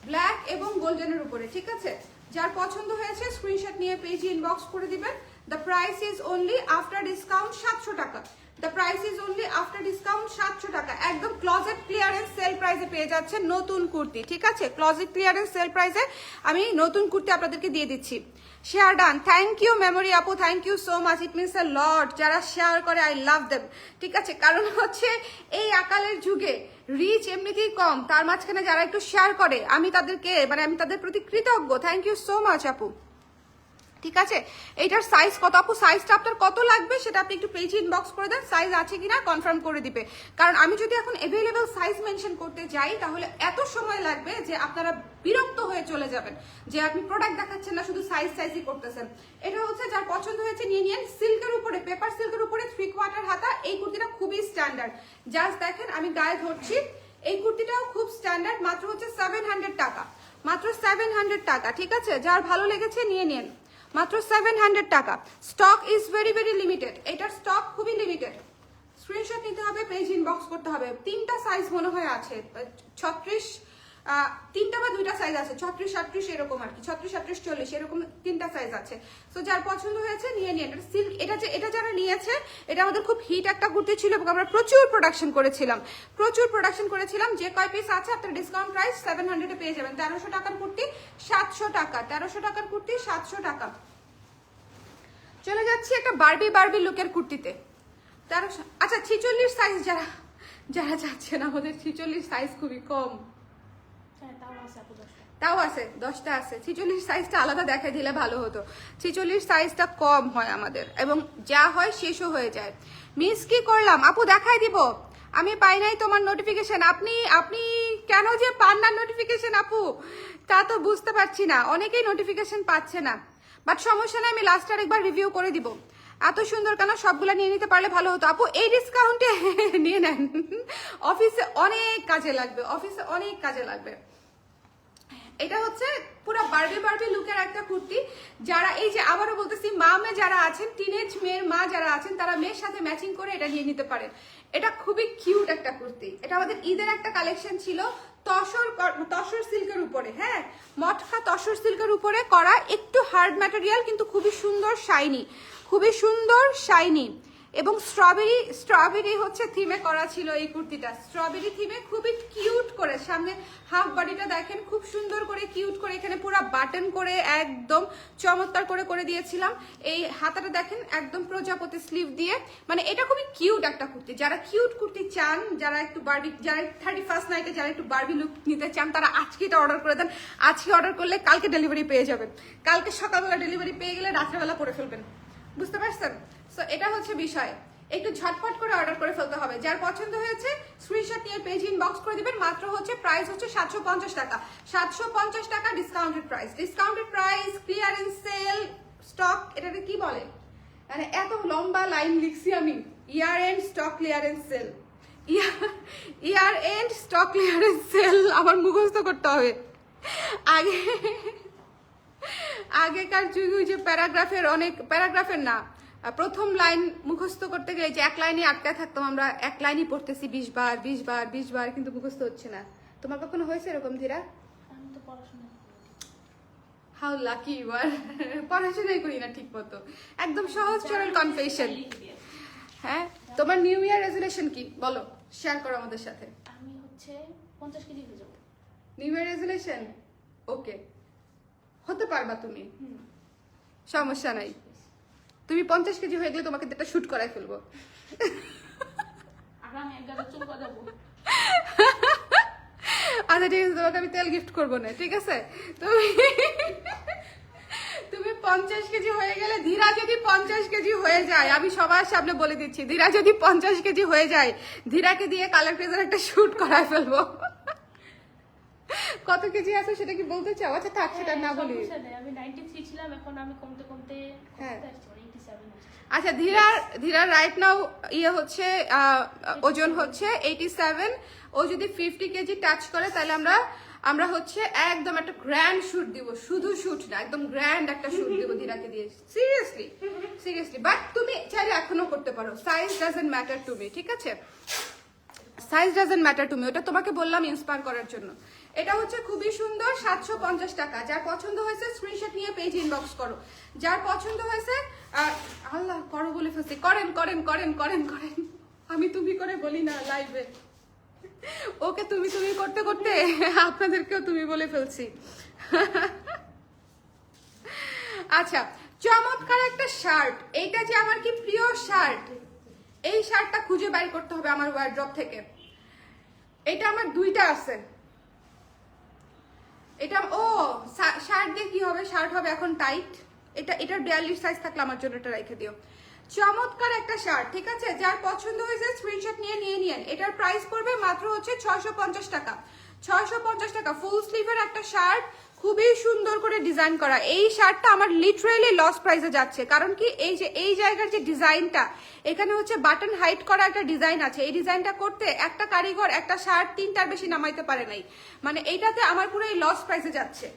ব্ল্যাক এবং গোল্ডেনের উপরে, ঠিক আছে। যার পছন্দ হয়েছে স্ক্রিনশট নিয়ে পেজে ইনবক্স করে দিবেন। The price is only after discount 700 টাকা। The price is only after discount 700 টাকা। একদম ক্লজেট ক্লিয়ারেন্স সেল প্রাইসে পেয়ে যাচ্ছে নতুন কুর্তি, ঠিক আছে। ক্লজেট ক্লিয়ারেন্স সেল প্রাইসে আমি নতুন কুর্তি আপনাদেরকে দিয়ে দিচ্ছি। Share done, thank you Memory আপু, thank you so much, it means a lot. যারা শেয়ার করে আই লাভ দেম, ঠিক আছে। কারণ হচ্ছে এই আকালের যুগে রিচ এমনিতেই কম, তার মাঝখানে যারা একটু শেয়ার করে আমি তাদেরকে মানে আমি তাদের প্রতি কৃতজ্ঞ। থ্যাংক ইউ সো মাচ আপু, ঠিক আছে। এইটার সাইজ কত আপু? সাইজটা আপনার কত লাগবে সেটা আপনি একটু পেজে ইনবক্স করে দেন, সাইজ আছে কিনা কনফার্ম করে দিবে। কারণ আমি যদি এখন অ্যাভেলেবল সাইজ মেনশন করতে যাই তাহলে এত সময় লাগবে যে আপনারা বিরক্ত হয়ে চলে যাবেন, যে আপনি প্রোডাক্ট দেখাচ্ছেন না, শুধু সাইজই করতেছেন। এটা হচ্ছে যার পছন্দ হয়েছে নিয়ে নিন। সিল্কের উপরে, পেপার সিল্কের উপরে 3/4 হাতা, এই কুর্তিটা খুবই স্ট্যান্ডার্ড। জাস্ট দেখেন আমি গায়ে ধরছি, এই কুর্তিটাও খুব স্ট্যান্ডার্ড। মাত্র হচ্ছে 700 টাকা, মাত্র 700 টাকা, ঠিক আছে। যার ভালো লেগেছে নিয়ে নিন, মাত্র 700 টাকা। Stock is very very limited, এটার স্টক খুবই লিমিটেড। স্ক্রিনশট নিতে হবে, পেজ ইনবক্স করতে হবে। 3টা সাইজ মনে হয় আছে, 36 3টা বা 2টা সাইজ আছে, 36 38 এরকম আর কি, 36 38 40 এরকম 3টা সাইজ আছে। তো যার পছন্দ হয়েছে নিয়ে নিন। এটা সিল্ক, এটা যারা নিয়েছে, এটা আমাদের খুব হিট একটা কুর্তি ছিল এবং আমরা প্রচুর প্রোডাকশন করেছিলাম। যে কয় পিস আছে আপনার ডিসকাউন্ট প্রাইস 700 এ পেয়ে যাবেন। 1300 টাকার কুর্তি 700 টাকা, 1300 টাকার কুর্তি 700 টাকা। চলে যাচ্ছি একটা বারবি লুকের কুর্তিতে। 1300, আচ্ছা 46 সাইজ যারা যাচ্ছেন, আমাদের 46 সাইজ খুবই কম। হ্যাঁ, তাও আছে আপু 10টা। তাও আছে, 10টা আছে। 46 সাইজটা আলাদা দেখাই দিলে ভালো হতো। 46 সাইজটা কম হয় আমাদের এবং যা হয় শেষও হয়ে যায়। মিস কি করলাম আপু? দেখাই দিব, আমি পাই নাই তোমার নোটিফিকেশন। আপনি কেন যে পান না নোটিফিকেশন আপু, তা তো বুঝতে পারছি না। অনেকেই নোটিফিকেশন পাচ্ছে না, বাট সমস্যা নেই, আমি লাস্ট আরেকবার রিভিউ করে দিব। এত সুন্দর কেন? সবগুলা নিয়ে নিতে পারলে ভালো হতো আপু। এই ডিসকাউন্টে নিয়ে নেন, অফিসে অনেক কাজে লাগবে। এটা হচ্ছে পুরো বারবি লুকের একটা কুর্তি। যারা এই যে আবারও বলতেছি, মেয়ে যারা আছেন, টিনেজ মেয়ের মা যারা আছেন, তারা মেয়ের সাথে ম্যাচিং করে এটা নিয়ে নিতে পারেন। এটা খুবই কিউট একটা কুর্তি। এটা আমাদের ঈদের একটা কালেকশন ছিল, তসর সিল্কের উপরে, হ্যাঁ মটকা তসর সিল্কের উপরে করা, একটু হার্ড ম্যাটেরিয়াল কিন্তু খুবই সুন্দর শাইনি, এবং স্ট্রবেরি হচ্ছে থিমে করা ছিল এই কুর্তিটা, স্ট্রবেরি থিমে খুবই কিউট করে। সামনে হাফ বডিটা দেখেন খুব সুন্দর করে কিউট করে, এখানে পুরো বাটন করে একদম চমৎকার করে করে দিয়েছিলাম। এই হাতাটা দেখেন একদম প্রজাপতি স্লিভ দিয়ে, মানে এটা খুবই কিউট একটা কুর্তি। যারা কিউট কুর্তি চান, যারা একটু বারবি, যারা 31st নাইটে যারা একটু বারবি লুক নিতে চান, তারা আজকে এটা অর্ডার করে দেন। আজকে অর্ডার করলে কালকে ডেলিভারি পেয়ে যাবেন, কালকে সকালবেলা ডেলিভারি পেয়ে গেলে রাত্রেবেলা পরে ফেলবেন, বুঝতে পারছেন? সো এটা হচ্ছে বিষয়, একটু ঝটপট করে অর্ডার করে ফেলতে হবে। যার পছন্দ হয়েছে স্ক্রিনশট নিয়ে পেজ ইনবক্স করে দিবেন। মাত্র হচ্ছে প্রাইস হচ্ছে 750 টাকা, 750 টাকা discounted price. Discounted price, clearance sale, stock, এটাকে কি বলে, মানে এত লম্বা লাইন লিখছি আমি, year end stock clearance sale, year end stock clearance sale আমার মুখস্থ করতে হবে। আগেকার যুগে যে প্যারাগ্রাফের, অনেক প্যারাগ্রাফের না, প্রথম লাইন মুখস্থ করতে গেলে যে এক লাইনে আটকায় থাকতাম আমরা, এক লাইনই পড়তেছি 20 বার 20 বার 20 বার, কিন্তু মুখস্থ হচ্ছে না। তোমার কখনো হয়েছে এরকম ধীরা? আমি তো পড়াশোনা হাউ লাকি ইউ আর। পড়াশোনাই করি না ঠিক মতো, একদম সহজ সরল কনফেশন। হ্যাঁ, তোমার নিউ ইয়ার রেজুলেশন কি বলো, শেয়ার করো আমাদের সাথে। আমি হচ্ছে 50 কেজি হয়ে যাবো। নিউ ইয়ার রেজুলেশন ওকে, হতে পারবা তুমি, সমস্যা নাই। তুমি 50 কেজি হয়ে গেলে তোমাকে একটা শুট করাই ফেলবো। আর আমি এক গাদা চুল গজাবো। আচ্ছা ঠিক আছে, তোমাকে আমি তেল গিফট করবো না, ঠিক আছে? তুমি 50 কেজি হয়ে গেলে, ধীরা যদি 50 কেজি হয়ে যায়, আমি সবার সামনে বলে দিচ্ছি, ধীরা যদি 50 কেজি হয়ে যায়, ধীরাকে দিয়ে কালার ক্রেজের একটা শুট করাই ফেলবো। কত কেজি আছে সেটা কি বলতে চাও? আচ্ছা থাক, সেটা না বলি। আমি 93 ছিলাম, এখন আমি কমতে কমতে হ্যাঁ। 87 হচ্ছে। আচ্ছা ধীরার রাইট নাও ইয়ে হচ্ছে ওজন হচ্ছে 87। ও যদি 50 কেজি টাচ করে তাহলে আমরা হচ্ছে একদম একটা গ্র্যান্ড শুট দিব, শুধু শুট না, একদম গ্র্যান্ড একটা শুট দিব ধীরাকে দিয়ে। সিরিয়াসলি বাট তুমি চাইলে এখনো করতে পারো, size doesn't matter to me, ঠিক আছে? Size doesn't matter to me, ওটা তোমাকে বললাম ইন্সপায়ার করার জন্য। এটা হচ্ছে খুবই সুন্দর, 750 টাকা। যার পছন্দ হয়েছে স্ক্রিনশট নিয়ে পেজ ইনবক্স করো। যার পছন্দ হয়েছে, আল্লাহ করো বলে ফেলছি, করেন করেন করেন করেন করেন, আমি তুমি করে বলি না লাইভে, ওকে তুমি তুমি করতে করতে আপনাদেরকেও তুমি বলে ফেলছি। আচ্ছা, চমৎকার একটা শার্ট, এইটা যে আমার কি প্রিয় শার্ট, এই শার্টটা খুঁজে বাইর করতে হবে আমার ওয়ারড্রপ থেকে। এটা আমার দুইটা আছে, এটা শার্ট দিয়ে কি হবে, শার্ট হবে এখন টাইট। এটার 42 সাইজ থাকলে আমার জন্য এটা রেখে দিও। চমৎকার একটা শার্ট, ঠিক আছে? যার পছন্দ হয়েছে স্ক্রিনশট নিয়ে নিন। এটার প্রাইস পড়বে মাত্র হচ্ছে 650 টাকা। 650 টাকা, ফুল স্লিভের একটা শার্ট, খুবই সুন্দর করে ডিজাইন করা। এই শার্টটা আমার লিটারেলি লস প্রাইসে যাচ্ছে, কারণ কি এই যে এই জায়গার যে ডিজাইনটা, এখানে হচ্ছে বাটন হাইট করা একটা ডিজাইন আছে। এই ডিজাইনটা করতে একটা কারিগর একটা শার্ট 3টার বেশি নামাইতে পারে নাই, মানে এইটাতে আমার পুরো এই লস প্রাইসে যাচ্ছে।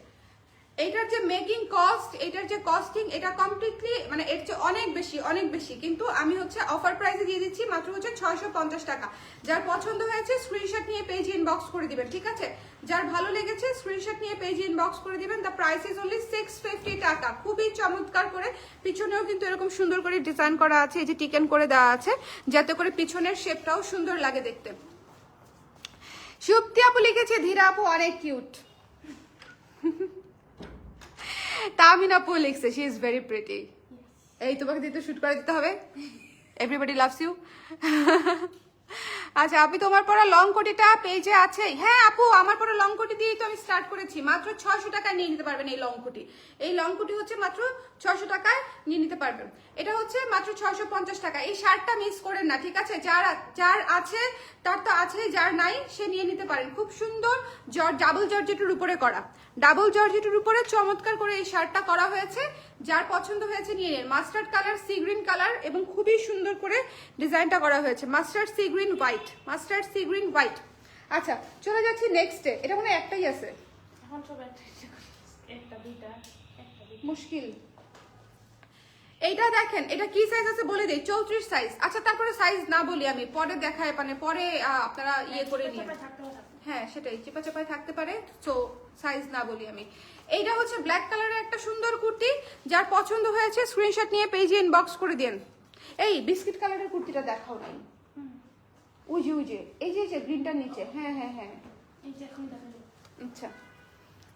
এইটার যে মেকিং কস্ট, এটার যে কস্টিং, এটা কমপ্লিটলি মানে এর চেয়ে অনেক বেশি, কিন্তু আমি হচ্ছে অফার প্রাইসে দিয়ে দিচ্ছি মাত্র হচ্ছে 650 টাকা। যার পছন্দ হয়েছে স্ক্রিনশট নিয়ে পেজ ইনবক্স করে দিবেন, ঠিক আছে? যার ভালো লেগেছে স্ক্রিনশট নিয়ে পেজ ইনবক্স করে দিবেন। দ্য প্রাইস ইজ অনলি 650 টাকা। খুবই চমৎকার করে, পিছনেও কিন্তু এরকম সুন্দর করে ডিজাইন করা আছে, এই যে টিকেন করে দেওয়া আছে, যাতে করে পিছনের শেপটাও সুন্দর লাগে দেখতে। সুপ্তি আপু লিখেছে, ধীরা আপু অনেক কিউট। তামিন আপু লিখছে, শি ইজ ভেরি প্রিটি। এই তোমাকে দিতে শুট করে দিতে হবে, এভরিবডি লাভস ইউ। আচ্ছা আপু, তোমার পরা লং কোটিটা পেজে আছে? হ্যাঁ আপু, আমার পরা লং কোটি দিয়েই তো আমি স্টার্ট করেছি। মাত্র 600 টাকায় নিয়ে নিতে পারবেন এই লং কোটি। এই লং কোটি হচ্ছে মাত্র 600 টাকায় নিয়ে নিতে পারবেন। এটা হচ্ছে মাত্র 650 টাকা। এই শার্টটা মিস করেন না, ঠিক আছে? যার আছে তার তো আছে, যার নাই সে নিয়ে নিতে পারেন। খুব সুন্দর ডাবল জর্জেটের উপরে করা, ডাবল জর্জেটের উপরে চমৎকার করে এই শার্টটা করা হয়েছে। যার পছন্দ হয়েছে নিয়ে নিন। Mustard colour, sea green colour, এবং খুবই সুন্দর করে ডিজাইনটা করা হয়েছে। Mustard sea green white. আচ্ছা চলে যাচ্ছি নেক্সটে। এটা মনে হয় একটাই আছে, এখন সব একটা দুইটা মুশকিল। এইটা দেখেন, এটা কি সাইজ আছে বলে দেই, 34 সাইজ। আচ্ছা তারপরে সাইজ না বলি, আমি পরে দেখায়, মানে পরে আপনারা ইয়ে করে নিন। হ্যাঁ সেটাই, চেপা চেপায় থাকতে পারে, সো সাইজ না বলি আমি। এইটা হচ্ছে ব্ল্যাক কালারের একটা সুন্দর কুর্তি। যার পছন্দ হয়েছে স্ক্রিনশট নিয়ে পেজে ইনবক্স করে দিন। এই বিস্কিট কালারের কুর্তিটা দেখাও নাই, ওই যে এই যে গ্রিনটার নিচে, হ্যাঁ হ্যাঁ হ্যাঁ, এই যে এখন দেখা যাবে। আচ্ছা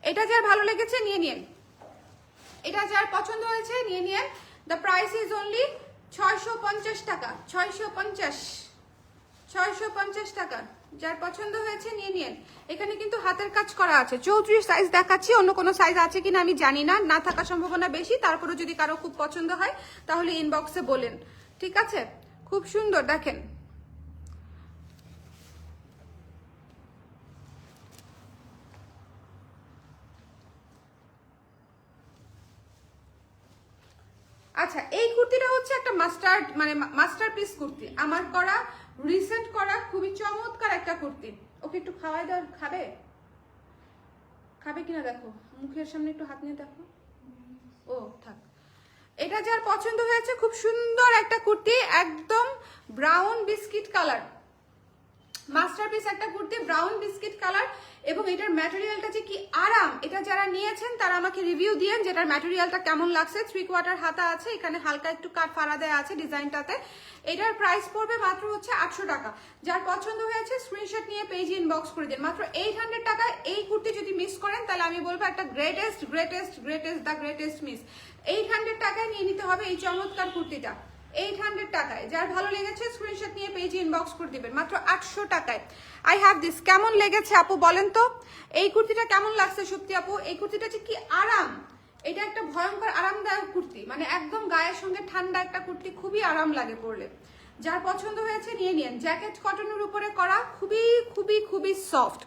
এটা যার ভালো লেগেছে নিয়ে নিন, এটা যার পছন্দ হয়েছে নিয়ে নিন। দ্য প্রাইস ইজ অনলি 650 টাকা, 650 টাকা। যার পছন্দ হয়েছে নিয়ে নিন। এখানে কিন্তু হাতের কাজ করা আছে। 34 সাইজ দেখাচ্ছি, অন্য কোনো সাইজ আছে কিনা আমি জানি না, না থাকার সম্ভাবনা বেশি। তারপরে যদি কারো খুব পছন্দ হয় তাহলে ইনবক্সে বলেন, ঠিক আছে? খুব সুন্দর দেখেন। আচ্ছা এই কুর্তিটা হচ্ছে একটা মাস্টার্ড মানে মাস্টারপিস কুর্তি, আমার করা, রিসেন্ট করা, খুবই চমৎকার একটা কুর্তি। ওকে একটু খাওয়াই দাও, খাবে কিনা দেখো, মুখের সামনে একটু হাত নিয়ে দেখো। ও থাক। এটা যার পছন্দ হয়েছে, খুব সুন্দর একটা কুর্তি, একদম ব্রাউন বিস্কিট কালার, মাস্টারপিস একটা কুর্তি, ব্রাউন বিস্কিট কালার। এবং এটার ম্যাটেরিয়ালটা যে কি আরাম, এটা যারা নিয়েছেন তারা আমাকে রিভিউ দিয়েন যেটার ম্যাটেরিয়ালটা কেমন লাগছে। 3/4 হাতা আছে, এখানে হালকা একটু কাট ফাড়া দেয়া আছে ডিজাইনটাতে। এটার প্রাইস পড়বে মাত্র হচ্ছে 800 টাকা। যার পছন্দ হয়েছে স্ক্রিনশট নিয়ে পেজে ইনবক্স করে দিন। মাত্র 800 টাকায় এই কুর্তি যদি মিস করেন তাহলে আমি বলবো একটা দ্য গ্রেটেস্ট মিস। 800 টাকায় নিয়ে নিতে হবে এই চমৎকার কুর্তিটা, 800 টাকায়। যার ভালো লেগেছে স্ক্রিনশট নিয়ে পেজে ইনবক্স করে দিবেন মাত্র 800 টাকায়। I have this. কেমন লেগেছে আপু বলেন তো, এই কুর্তিটা কেমন লাগছে সত্যি আপু? এই কুর্তিটা যে কি আরাম, এটা একটা ভয়ঙ্কর আরামদায়ক কুর্তি, মানে একদম গায়ের সঙ্গে ঠান্ডা একটা কুর্তি, খুবই আরাম লাগে পরলে। যার পছন্দ হয়েছে নিয়ে নিন। জ্যাকেট কটনের উপরে করা, খুবই সফট,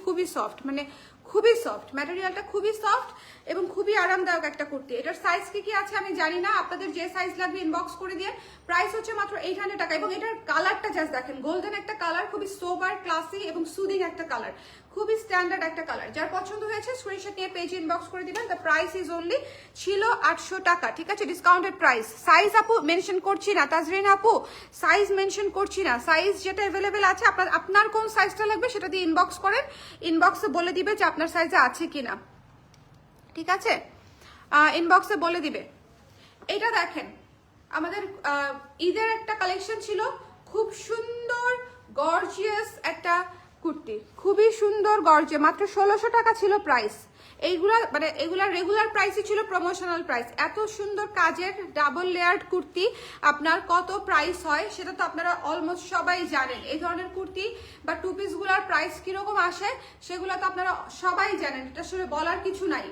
খুবই সফট, মানে খুবই সফট, ম্যাটেরিয়ালটা খুবই সফট এবং খুবই আরামদায়ক একটা কুর্তি। এটার সাইজ কি আছে আমি জানি না, আপনাদের যে সাইজ লাগবে ইনবক্স করে দিয়ে। প্রাইস হচ্ছে মাত্র 800 টাকা। এবং এটার কালারটা জাস্ট দেখেন, গোল্ডেন একটা কালার, খুবই সোবার, ক্লাসি এবং সুদিং একটা কালার, খুবই স্ট্যান্ডার্ড একটা কালার। যার পছন্দ হয়েছে স্ক্রিনশট নিয়ে পেজে ইনবক্স করে দিবেন। দ্য প্রাইস ইজ অনলি ছিল 800 টাকা, ঠিক আছে? Discounted price. সাইজ আপু মেনশন করছি না, তাজরিন আপু সাইজ মেনশন করছি না, সাইজ যেটা অ্যাভেলেবেল আছে আপনার কোন সাইজটা লাগবে সেটা দিয়ে ইনবক্স করেন, ইনবক্সে বলে দিবে যে আপনার সাইজে আছে কিনা, ঠিক আছে? ইনবক্সে বলে দিবে। এটা দেখেন আমাদের ঈদের একটা কালেকশন ছিল, খুব সুন্দর গর্জিয়াস একটা কুর্তি, খুবই সুন্দর গর্জিয়াস, মাত্র 1600 টাকা ছিল প্রাইস। এগুলার রেগুলার প্রাইসই ছিল প্রমোশনাল প্রাইস। এত সুন্দর কাজের ডাবল লেয়ার্ড কুর্তি আপনার কত প্রাইস হয় সেটা তো আপনারা অলমোস্ট সবাই জানেন। এই ধরনের কুর্তি বা টু পিসগুলোর প্রাইস কিরকম আসে সেগুলো তো আপনারা সবাই জানেন, এটা আসলে বলার কিছু নাই,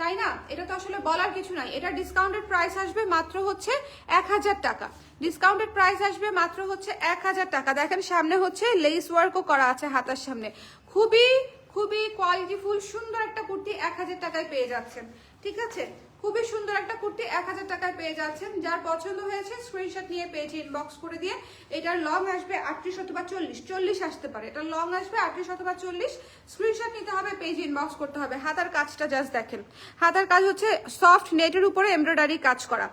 তাই না? এটা তো আসলে বলার কিছু নাই। এটা ডিসকাউন্টেড প্রাইস আসবে মাত্র হচ্ছে 1000 টাকা। ডিসকাউন্টেড প্রাইস আসবে মাত্র হচ্ছে 1000 টাকা। দেখেন সামনে হচ্ছে লেস ওয়ার্কও করা আছে হাতার সামনে, খুবই কোয়ালিটিফুল সুন্দর একটা কুর্তি 1000 টাকায় পেয়ে যাচ্ছেন, ঠিক আছে? খুবই সুন্দর একটা কুর্তি 1000 টাকায় পেয়ে যাচ্ছেন। যার পছন্দ হয়েছে স্ক্রিনশট নিয়ে পেজে ইনবক্স করে দিয়ে। এটার লং আসবে 38 অথবা 40 আসতে পারে, এটা লং আসবে 38 অথবা 40। স্ক্রিনশট নিতে হবে, পেজে ইনবক্স করতে হবে। হাতার কাজটা জাস্ট দেখেন, হাতার কাজ হচ্ছে সফট নেটের উপরে এমব্রয়ডারি কাজ করা,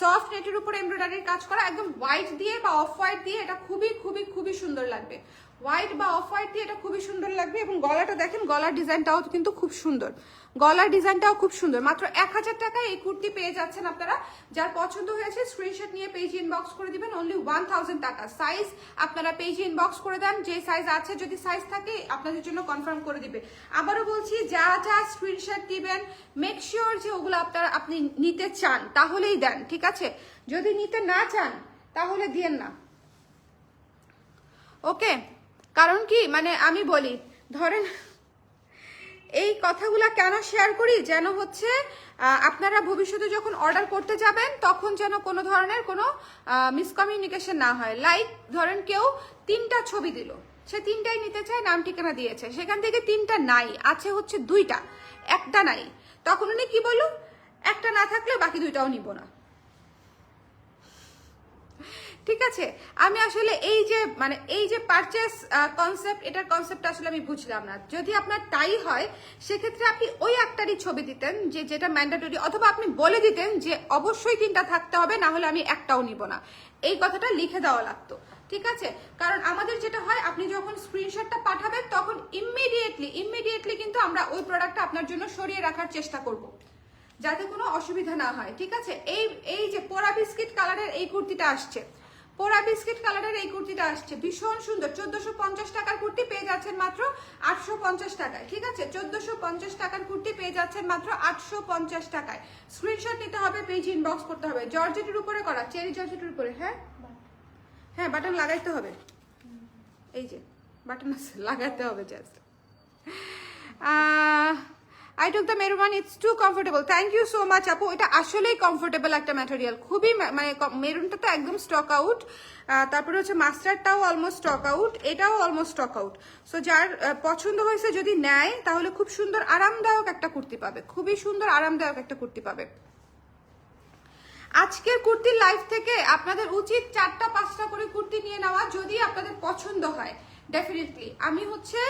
সফট নেটের উপরে এমব্রয়ডারির কাজ করা, একদম হোয়াইট দিয়ে বা অফ হোয়াইট দিয়ে এটা খুবই সুন্দর লাগবে। হোয়াইট বা অফ হোয়াইট দিয়ে এটা খুবই সুন্দর লাগবে। এবং গলাটা দেখেন, গলার ডিজাইনটাও কিন্তু খুব সুন্দর, গলার ডিজাইনটাও খুব সুন্দর। মাত্র 1000 টাকায় এই কুর্তি পেয়ে যাচ্ছেন আপনারা। যার পছন্দ হয়েছে স্ক্রিনশট নিয়ে পেজে ইনবক্স করে দিবেন, অনলি 1000 টাকা। সাইজ আপনারা পেজে ইনবক্স করে দেন, যে সাইজ আছে যদি সাইজ থাকে আপনাদের জন্য কনফার্ম করে দিবে। আবারও বলছি, যা স্ক্রিনশট দিবেন মেক শিওর যে ওগুলো আপনি নিতে চান তাহলেই দেন, ঠিক আছে? যদি নিতে না চান তাহলে দিয়েন না, ওকে? কারণ কি, মানে আমি বলি, ধরেন এই কথাগুলা কেন শেয়ার করি, যেন হচ্ছে আপনারা ভবিষ্যতে যখন অর্ডার করতে যাবেন তখন যেন কোনো ধরনের কোনো মিসকমিউনিকেশন না হয়। লাইক ধরেন কেউ 3টা ছবি দিল, সে 3টাই নিতে চায়, নাম ঠিকানা দিয়েছে, সেখান থেকে 3টা নাই, আছে হচ্ছে 2টা, একটা নাই, তখন উনি কি বলল, একটা না থাকলে বাকি 2টাও নিব না, ঠিক আছে? আমি আসলে এই যে পারচেস কনসেপ্ট, এটার কনসেপ্ট আসলে আমি বুঝলাম না। যদি আপনার তাই হয় সেক্ষেত্রে আপনি ওই একটারই ছবি দিতেন যেটা ম্যান্ডেটরি, অথবা আপনি বলে দিতেন যে অবশ্যই 3টা থাকতে হবে, না হলে আমি একটাও নিব না, এই কথাটা লিখে দেওয়া লাগতো, ঠিক আছে? কারণ আমাদের যেটা হয়, আপনি যখন স্ক্রিনশটটা পাঠাবেন তখন ইমিডিয়েটলি কিন্তু আমরা ওই প্রোডাক্টটা আপনার জন্য সরিয়ে রাখার চেষ্টা করব, যাতে কোনো অসুবিধা না হয়, ঠিক আছে। এই যে পোড়া বিস্কিট কালারের এই কুর্তিটা আসছে, পোড়া বিস্কিট কালারের এই কুর্তিটা আসছে, ভীষণ সুন্দর। 1450 টাকার কুর্তি পেয়ে যাচ্ছেন মাত্র 850 টাকায়, ঠিক আছে। 1450 টাকার কুর্তি পেয়ে যাচ্ছেন মাত্র 850 টাকায়। স্ক্রিনশট নিতে হবে, পেজ ইনবক্স করতে হবে। জর্জেটের উপরে করা, চেরি জর্জেটের উপরে। হ্যাঁ হ্যাঁ, বাটন লাগাইতে হবে, এই যে বাটন আছে, লাগাতে হবে just. I took the maroon one, it's too comfortable. Thank you so much আপু, এটা আসলেই কমফোর্টেবল একটা ম্যাটেরিয়াল, খুবই মানে মেরুনটা তো একদম স্টক আউট, তারপরে হচ্ছে মাস্টার্ডটাও অলমোস্ট স্টক আউট, এটাও অলমোস্ট স্টক আউট। সো যার পছন্দ হয়েছে যদি নেয় তাহলে খুব সুন্দর আরামদায়ক একটা কুর্তি পাবে, খুবই সুন্দর আরামদায়ক একটা কুর্তি পাবে। আজকের কুর্তির লাইভ থেকে আপনাদের উচিত 4টা 5টা করে কুর্তি নিয়ে নেওয়া, যদি আপনাদের পছন্দ হয়। ডেফিনেটলি আমি হচ্ছে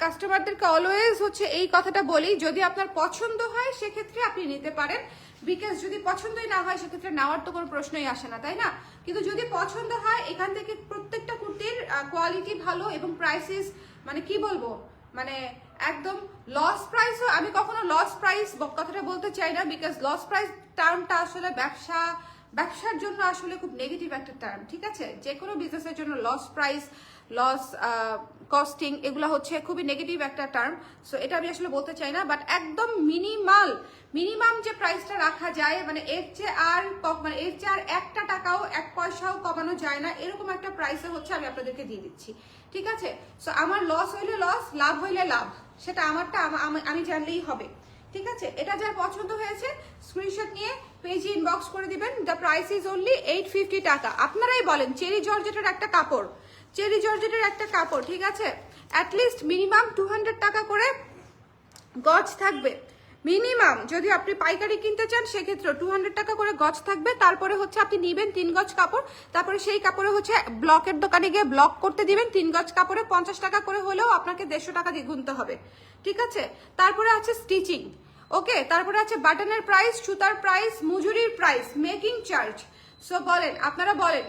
কাস্টমারদেরকে অলওয়েজ হচ্ছে এই কথাটা বলি, যদি আপনার পছন্দ হয় সেক্ষেত্রে আপনি নিতে পারেন, বিকজ যদি পছন্দই না হয় সেক্ষেত্রে নেওয়ার তো কোনো প্রশ্নই আসে না, তাই না। কিন্তু যদি পছন্দ হয়, এখান থেকে প্রত্যেকটা কুর্তির কোয়ালিটি ভালো এবং প্রাইসেস মানে কি বলবো, মানে একদম লস প্রাইসও, আমি কখনো লস প্রাইস কথাটা বলতে চাই না, বিকজ লস প্রাইস টার্মটা আসলে ব্যবসার জন্য আসলে খুব নেগেটিভ একটা টার্ম, ঠিক আছে। যে কোনো বিজনেসের জন্য লস প্রাইস, লস কস্টিং, এগুলো হচ্ছে খুবই নেগেটিভ একটা টার্ম। সো এটা আমি আসলে বলতে চাই না, বাট একদম মিনিমাম যে প্রাইসটা রাখা যায়, মানে এর চেয়ে আর 1টা টাকাও 1 পয়সাও কমানো যায় না, এরকম একটা প্রাইসে হচ্ছে আমি আপনাদেরকে দিয়ে দিচ্ছি, ঠিক আছে। সো আমার লস হইলে লস, লাভ হইলে লাভ, সেটা আমারটা আমি জানলেই হবে, ঠিক আছে। এটা যার পছন্দ হয়েছে স্ক্রিনশট নিয়ে পেজে ইনবক্স করে দিবেন। দ্য প্রাইস ইজ অনলি 850 টাকা। আপনারাই বলেন, চেরি জর্জেটের একটা কাপড়, চেরি জর্জেটের একটা কাপড়, ঠিক আছে, অ্যাটলিস্ট মিনিমাম 200 টাকা করে গজ থাকবে মিনিমাম। যদি আপনি পাইকারি কিনতে চান সেক্ষেত্রে 200 টাকা করে গজ থাকবে। তারপরে হচ্ছে আপনি নিবেন 3 গজ কাপড়, তারপরে সেই কাপড়ে হচ্ছে ব্লকের দোকানে গিয়ে ব্লক করতে দিবেন। 3 গজ কাপড়ে 50 টাকা করে হলেও আপনাকে 150 টাকা দিয়ে গুনতে হবে, ঠিক আছে। তারপরে আছে স্টিচিং, ওকে, তারপরে আছে বাটনের প্রাইস, সুতার প্রাইস, মজুরির প্রাইস, মেকিং চার্জ। সো বলেন, আপনারা বলেন,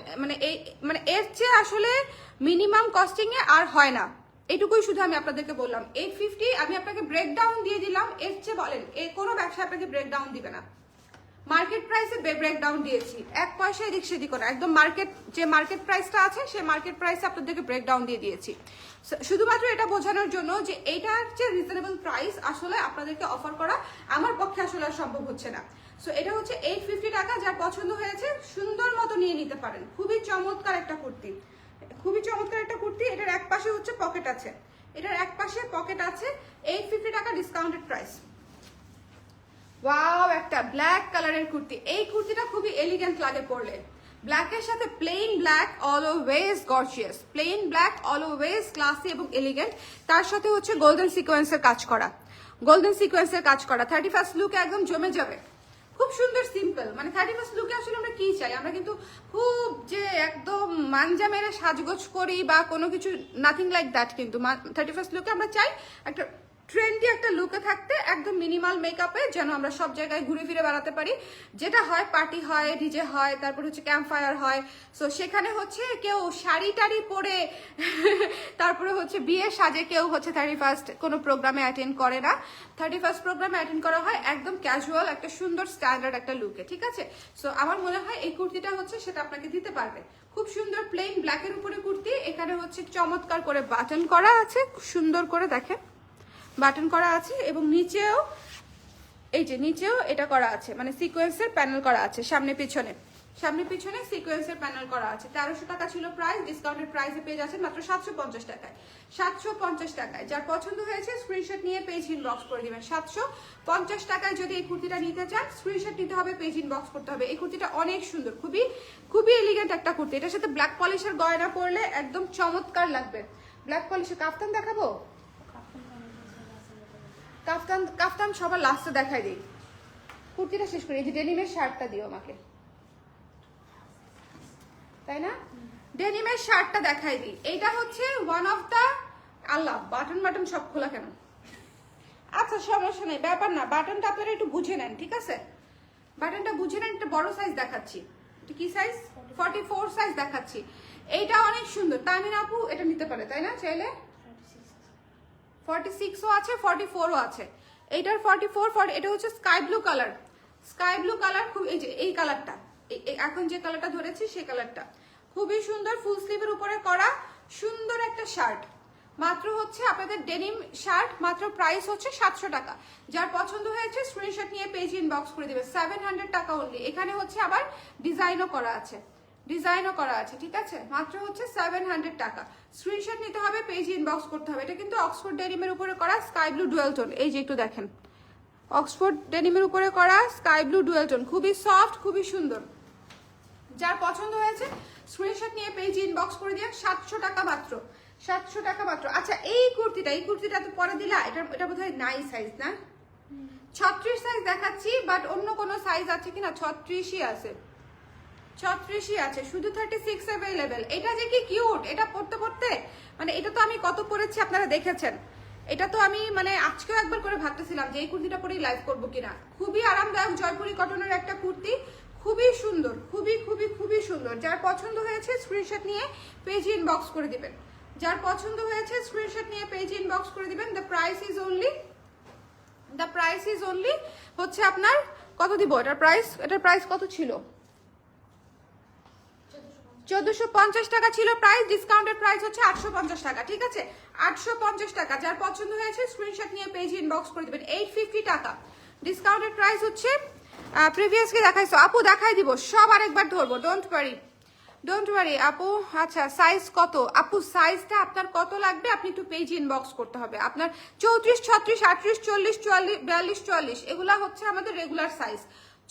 মানে এর চেয়ে আসলে মিনিমাম কস্টিং এ আর হয় না। এটুকুই শুধু আমি আপনাদেরকে বললাম। 850 আমি আপনাকে ব্রেকডাউন দিয়ে দিলাম, এর চেয়ে বলেন কোনো ব্যবসা আপনাকে ব্রেকডাউন দিবে না। মার্কেট প্রাইসে ব্রেকডাউন দিয়েছি, 1 পয়সা এদিক সেদিক না, একদম মার্কেট প্রাইসটা আছে সেই মার্কেট প্রাইসে আপনাদেরকে ব্রেকডাউন দিয়ে দিয়েছি, শুধুমাত্র এটা বোঝানোর জন্য যে এইটার যে রিজনেবল প্রাইস আসলে আপনাদেরকে অফার করা আমার পক্ষে আসলে আর সম্ভব হচ্ছে না। সো এটা হচ্ছে 850 টাকা। যার পছন্দ হয়েছে সুন্দর মতো নিয়ে নিতে পারেন। খুবই চমৎকার একটা কুর্তি, খুবই চমৎকার একটা কুর্তি। এটার এক পাশে হচ্ছে পকেট আছে, এটার এক পাশে পকেট আছে। 850 টাকা ডিসকাউন্টেড প্রাইস। ওয়াও, একটা ব্ল্যাক কালারের কুর্তি। এই কুর্তিটা খুবই এলিগেন্ট লাগে পরলে, ব্ল্যাকের সাথে plane black always gorgeous, plane black always classy এবং এলিগেন্ট। তার সাথে হচ্ছে গোল্ডেন সিকোয়েন্সের কাজ করা, 31st লুকে একদম জমে যাবে। খুব সুন্দর সিম্পল, মানে 31st লুকে আসলে আমরা কি চাই, আমরা কিন্তু খুব যে একদম মানজা মেরে সাজগোজ করি বা কোনো কিছু, নাথিং লাইক দ্যাট। কিন্তু 31st লুকে আমরা চাই একটা ট্রেন্ডি একটা লুকে থাকতে, একদম মিনিমাল মেকআপে, যেন আমরা সব জায়গায় ঘুরে ফিরে বেড়াতে পারি। যেটা হয় পার্টি হয়, ডিজে হয়, তারপর হচ্ছে ক্যাম্প ফায়ার হয়। সো সেখানে হচ্ছে কেউ শাড়ি টাড়ি পরে তারপরে হচ্ছে বিয়ে সাজে কেউ হচ্ছে 31st কোনো প্রোগ্রামে অ্যাটেন্ড করে না। 31st প্রোগ্রামে অ্যাটেন্ড করা হয় একদম ক্যাজুয়াল একটা সুন্দর স্ট্যান্ডার্ড একটা লুকে, ঠিক আছে। সো আমার মনে হয় এই কুর্তিটা হচ্ছে সেটা আপনাকে দিতে পারবে। খুব সুন্দর প্লেন ব্ল্যাকের উপরে কুর্তি, এখানে হচ্ছে চমৎকার করে বাটন করা আছে, সুন্দর করে দেখেন বাটন করা আছে, এবং নিচেও এই যে নিচেও এটা করা আছে, মানে সিকোয়েন্সের প্যানেল করা আছে সামনে পিছনে সিকোয়েন্সের প্যানেল করা আছে। 1300 টাকা ছিল প্রাইস, ডিসকাউন্টেড প্রাইসে পেয়ে যাচ্ছেন মাত্র 750 টাকায়। 750 টাকায়। যার পছন্দ হয়েছে স্ক্রিনশট নিয়ে পেজ ইনবক্স করে দিবেন। 750 টাকায় যদি এই কুর্তিটা নিতে চান স্ক্রিনশট নিতে হবে, পেজ ইনবক্স করতে হবে। এই কুর্তিটা অনেক সুন্দর, খুবই এলিগেন্ট একটা কুর্তি। এটার সাথে ব্ল্যাক পলিশের গয়না পরলে একদম চমৎকার লাগবে। ব্ল্যাক পলিশের কাফতান দেখাবো, কাফতান সবার লাস্টে দেখাই দিই। কুর্তিটা শেষ করি, এই যে ডেনিমের শার্টটা দিও আমাকে, তাই না? ডেনিমের শার্টটা দেখাই দিই। এইটা হচ্ছে ওয়ান অফ দা, আল্লাহ বাটন সব খোলা কেন? আচ্ছা সমস্যা নেই, ব্যাপার না, বাটনটা আপনারা একটু বুঝে নেন, ঠিক আছে? বাটনটা বুঝে নেন। একটা বড় সাইজ দেখাচ্ছি, এটা কি সাইজ? 44 সাইজ দেখাচ্ছি। এইটা অনেক সুন্দর, তামিন আপু এটা নিতে পারে, তাই না? চাইলে 46ও আছে, 44ও আছে। এইটার 44 এটা হচ্ছে sky blue colour, sky blue colour, খুব এই যে এই কালারটা, এখন যে কালারটা ধরেছি সেই কালারটা, খুবই সুন্দর, ফুল স্লিভের উপরে করা সুন্দর একটা শার্ট। মাত্র হচ্ছে আপনাদের ডেনিম শার্ট, মাত্র প্রাইস হচ্ছে 700 টাকা। যার পছন্দ হয়েছে স্ক্রিনশট নিয়ে পেজ ইনবক্স করে দিবে, 700 টাকা অনলি। এখানে হচ্ছে আবার ডিজাইনও করা আছে, ডিজাইনও করা আছে, ঠিক আছে, মাত্র হচ্ছে 700 টাকা। স্ক্রিনশট নিতে হবে, পেজ ইনবক্স করতে হবে। এটা কিন্তু অক্সফোর্ড ডেনিমের উপরে করা স্কাই ব্লু ডুয়েল টোন, এই যে একটু দেখেন, অক্সফোর্ড ডেনিমের উপরে করা স্কাই ব্লু ডুয়েল টোন, খুবই সফট, খুবই সুন্দর। যার পছন্দ হয়েছে স্ক্রিনশট নিয়ে পেজ ইনবক্স করে দিয়ে 700 টাকা মাত্র, 700 টাকা মাত্র। আচ্ছা এই কুর্তিটা তো পরে দিলা, এটা বোধহয় নাই সাইজ না, 36 সাইজ দেখাচ্ছি, বাট অন্য কোনো সাইজ আছে কিনা, 36ই আছে, 36ই আছে, শুধু 36 অ্যাভেলেবেল। এটা যে কি কিউট, এটা পড়তে পড়তে মানে এটা তো আমি কত পরেছি আপনারা দেখেছেন, এটা তো আমি মানে আজকেও একবার করে ভাবতেছিলাম যে এই কুর্তিটা পরেই লাইভ করবো কিনা। খুবই আরামদায়ক জয়পুরি কটনের একটা কুর্তি, খুবই সুন্দর, খুবই খুবই খুবই সুন্দর। যার পছন্দ হয়েছে স্ক্রিনশট নিয়ে পেজ ইনবক্স করে দিবেন, যার পছন্দ হয়েছে স্ক্রিনশট নিয়ে পেজ ইনবক্স করে দিবেন। দ্য প্রাইস ইজ অনলি হচ্ছে আপনার কত দিব, এটার প্রাইস কত ছিল, 1450 টাকা ছিল প্রাইস, ডিসকাউন্টেড প্রাইস হচ্ছে 850 টাকা, ঠিক আছে, 850 টাকা। যার পছন্দ হয়েছে স্ক্রিনশট নিয়ে পেজ ইনবক্স করে দিবেন। 850 টাকা ডিসকাউন্টেড প্রাইস হচ্ছে। প্রিভিয়াসলি দেখাইছো আপু, দেখাই দিব সব, আরেকবার ধরবো, ডোন্ট ওয়ারি আপু। আচ্ছা সাইজ কত আপু, সাইজটা আপনার কত লাগবে আপনি একটু পেজ ইনবক্স করতে হবে। আপনার 34, 36, 38, 40, 44, 42, 44 এগুলা হচ্ছে আমাদের রেগুলার সাইজ।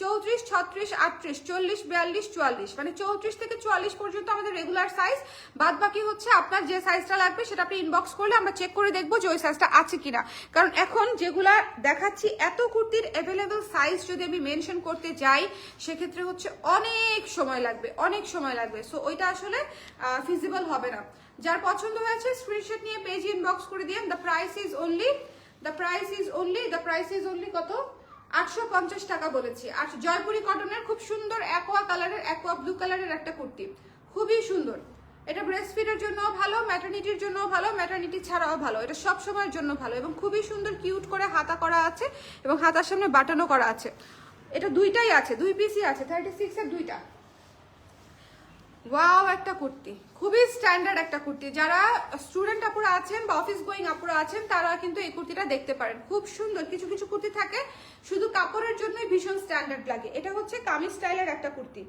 34, 36, 38, 40, 42, 44 মানে 34 থেকে 44 পর্যন্ত আমাদের রেগুলার সাইজ। বাদ বাকি হচ্ছে আপনার যে সাইজটা লাগবে সেটা আপনি ইনবক্স করলে আমরা চেক করে দেখবো যে ওই সাইজটা আছে কিনা। কারণ এখন যেগুলা দেখাচ্ছি এত কুর্তির অ্যাভেলেবেল সাইজ যদি আমি মেনশন করতে যাই সেক্ষেত্রে হচ্ছে অনেক সময় লাগবে, সো ওইটা আসলে ফিজিবল হবে না। যার পছন্দ হয়েছে স্ক্রিনশট নিয়ে পেজ ইনবক্স করে দিন। দ্য প্রাইস ইজ অনলি কত, 850 টাকা বলেছি। আর জয়পুরি কটনের খুব সুন্দর অ্যাকোয়া ব্লু কালারের একটা কুর্তি, খুবই সুন্দর। এটা ব্রেস্ট ফিডের জন্য ভালো, ম্যাটারনিটির জন্য ভালো, ম্যাটারনিটি ছাড়াও ভালো, এটা সব সময়ের জন্য ভালো এবং খুবই সুন্দর কিউট করে হাতা করা আছে এবং হাতার সামনে বাটনও করা আছে। এটা দুইটাই আছে, 2 পিসই আছে, 36 এর দুইটা। ওয়াও একটা কুর্তি, খুবই স্ট্যান্ডার্ড একটা কুর্তি। যারা স্টুডেন্ট আপুরা আছেন বা অফিস গোয়িং আপুরা আছেন তারা কিন্তু এই কুর্তিটা দেখতে পারেন, খুব সুন্দর। কিছু কিছু কুর্তি থাকে শুধু কাপড়ের জন্যই ভীষণ স্ট্যান্ডার্ড লাগে। এটা হচ্ছে কামিজ স্টাইলের একটা কুর্তি,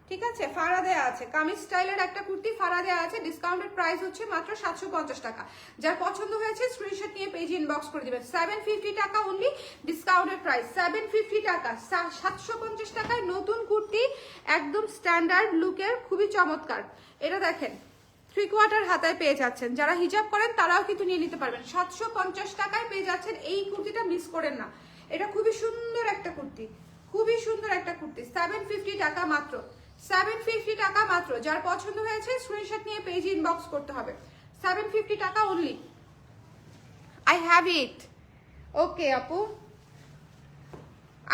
ঠিক আছে, ফাড়া দেয়া আছে, কামিজ স্টাইলের একটা কুর্তি ফাড়া দেয়া আছে। ডিসকাউন্টেড প্রাইস হচ্ছে মাত্র 750 টাকা। যার পছন্দ হয়েছে স্ক্রিনশট নিয়ে পেজ ইনবক্স করে দিবেন। 750 টাকা অনলি, ডিসকাউন্টেড প্রাইস 750 টাকা। 750 টাকায় নতুন কুর্তি, একদম স্ট্যান্ডার্ড লুকের, খুবই চমৎকার। এটা দেখেন 3/4 হাতায় পেয়ে যাচ্ছেন, যারা হিজাব করেন তারাও কিন্তু নিয়ে নিতে পারবেন। 750 টাকায় পেয়ে যাচ্ছেন, এই কুর্তিটা মিস করেন না। এটা খুবই সুন্দর একটা কুর্তি, খুবই সুন্দর একটা কুর্তি। 750 টাকা মাত্র, 750 টাকা মাত্র। যার পছন্দ হয়েছে স্ক্রিনশট নিয়ে পেজ ইনবক্স করতে হবে। 750 টাকা only. I have it. Okay আপু,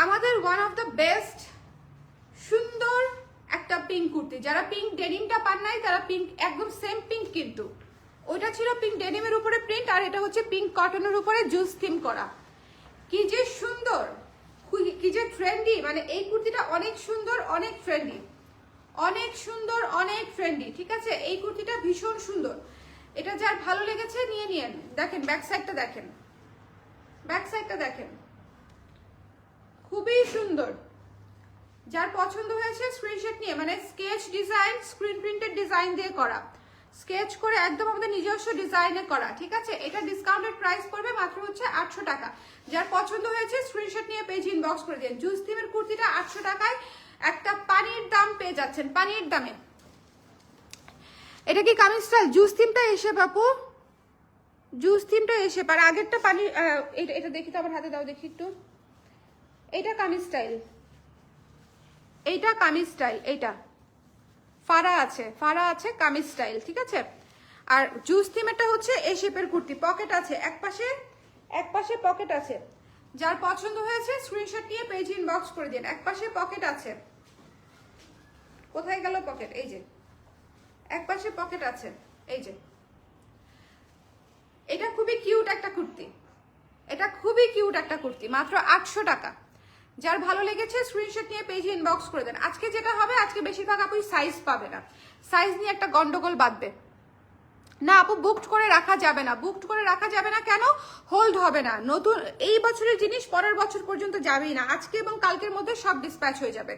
আমাদের ওয়ান অফ দ্য বেস্ট সুন্দর একটা পিঙ্ক কুর্তি। যারা পিঙ্ক ডেনিমটা পান নাই তারা পিঙ্ক, একদম সেম পিঙ্ক, কিন্তু ওইটা ছিল পিঙ্ক ডেনিমের উপরে প্রিন্ট আর এটা হচ্ছে পিঙ্ক কটনের উপরে জুস থিম করা। কি যে সুন্দর, কি যে ট্রেন্ডি, মানে এই কুর্তিটা অনেক সুন্দর, অনেক ট্রেন্ডি, অনেক সুন্দর, অনেক ট্রেন্ডি, ঠিক আছে। এই কুর্তিটা ভীষণ সুন্দর। এটা যার ভালো লেগেছে নিয়ে নিয়েন। দেখেন ব্যাক সাইডটা দেখেন, ব্যাক সাইডটা দেখেন, খুবই সুন্দর। যার পছন্দ হয়েছে স্ক্রিনশট নিয়ে, মানে sketch design, screen printed design দিয়ে করা, স্কেচ করে একদম আমাদের নিজস্ব ডিজাইনে করা, ঠিক আছে। এটা ডিসকাউন্টেড প্রাইস পড়বে মাত্র হচ্ছে 800 টাকা। যার পছন্দ হয়েছে স্ক্রিনশট নিয়ে পেজ ইনবক্স করে দিন। জুস থিমের কুর্তিটা 800 টাকায় একটা পানির দাম পেয়ে যাচ্ছেন, পানির দামে। এটা কি কামিজ স্টাইল? জুস থিমটা এসে বাপু, জুস থিমটা এসে পারে। আগেরটা পানি, এটা দেখি তো, আমার হাতে দাও দেখি একটু। এটা কামিজ স্টাইল, এইটা কামিজ স্টাইল, এইটা ফাড়া আছে কামিজ স্টাইল, ঠিক আছে। আর জুস থিমেরটা হচ্ছে এই শেপের কুর্তি, পকেট আছে এক পাশে পকেট আছে। যার পছন্দ হয়েছে স্ক্রিনশট নিয়ে পেজ ইনবক্স করে দিন। এক পাশে পকেট আছে, কোথায় গেল পকেট? এই যে এক পাশে পকেট আছে, এই যে। এটা খুবই কিউট একটা কুর্তি, এটা খুবই কিউট একটা কুর্তি, মাত্র 800 টাকা। যার ভালো লেগেছে স্ক্রিনশট নিয়ে পেজে ইনবক্স করে দেন। আজকে যেটা হবে, আজকে বেশিরভাগ আপুই সাইজ পাবে না, সাইজ নিয়ে একটা গন্ডগোল বাঁধবে না আপু। বুকড করে রাখা যাবে না, বুকড করে রাখা যাবে না কেন? হোল্ড হবে না। নতুন এই বছরের জিনিস পরের বছর পর্যন্ত যাবেই না। আজকে এবং কালকের মধ্যে সব ডিসপ্যাচ হয়ে যাবে।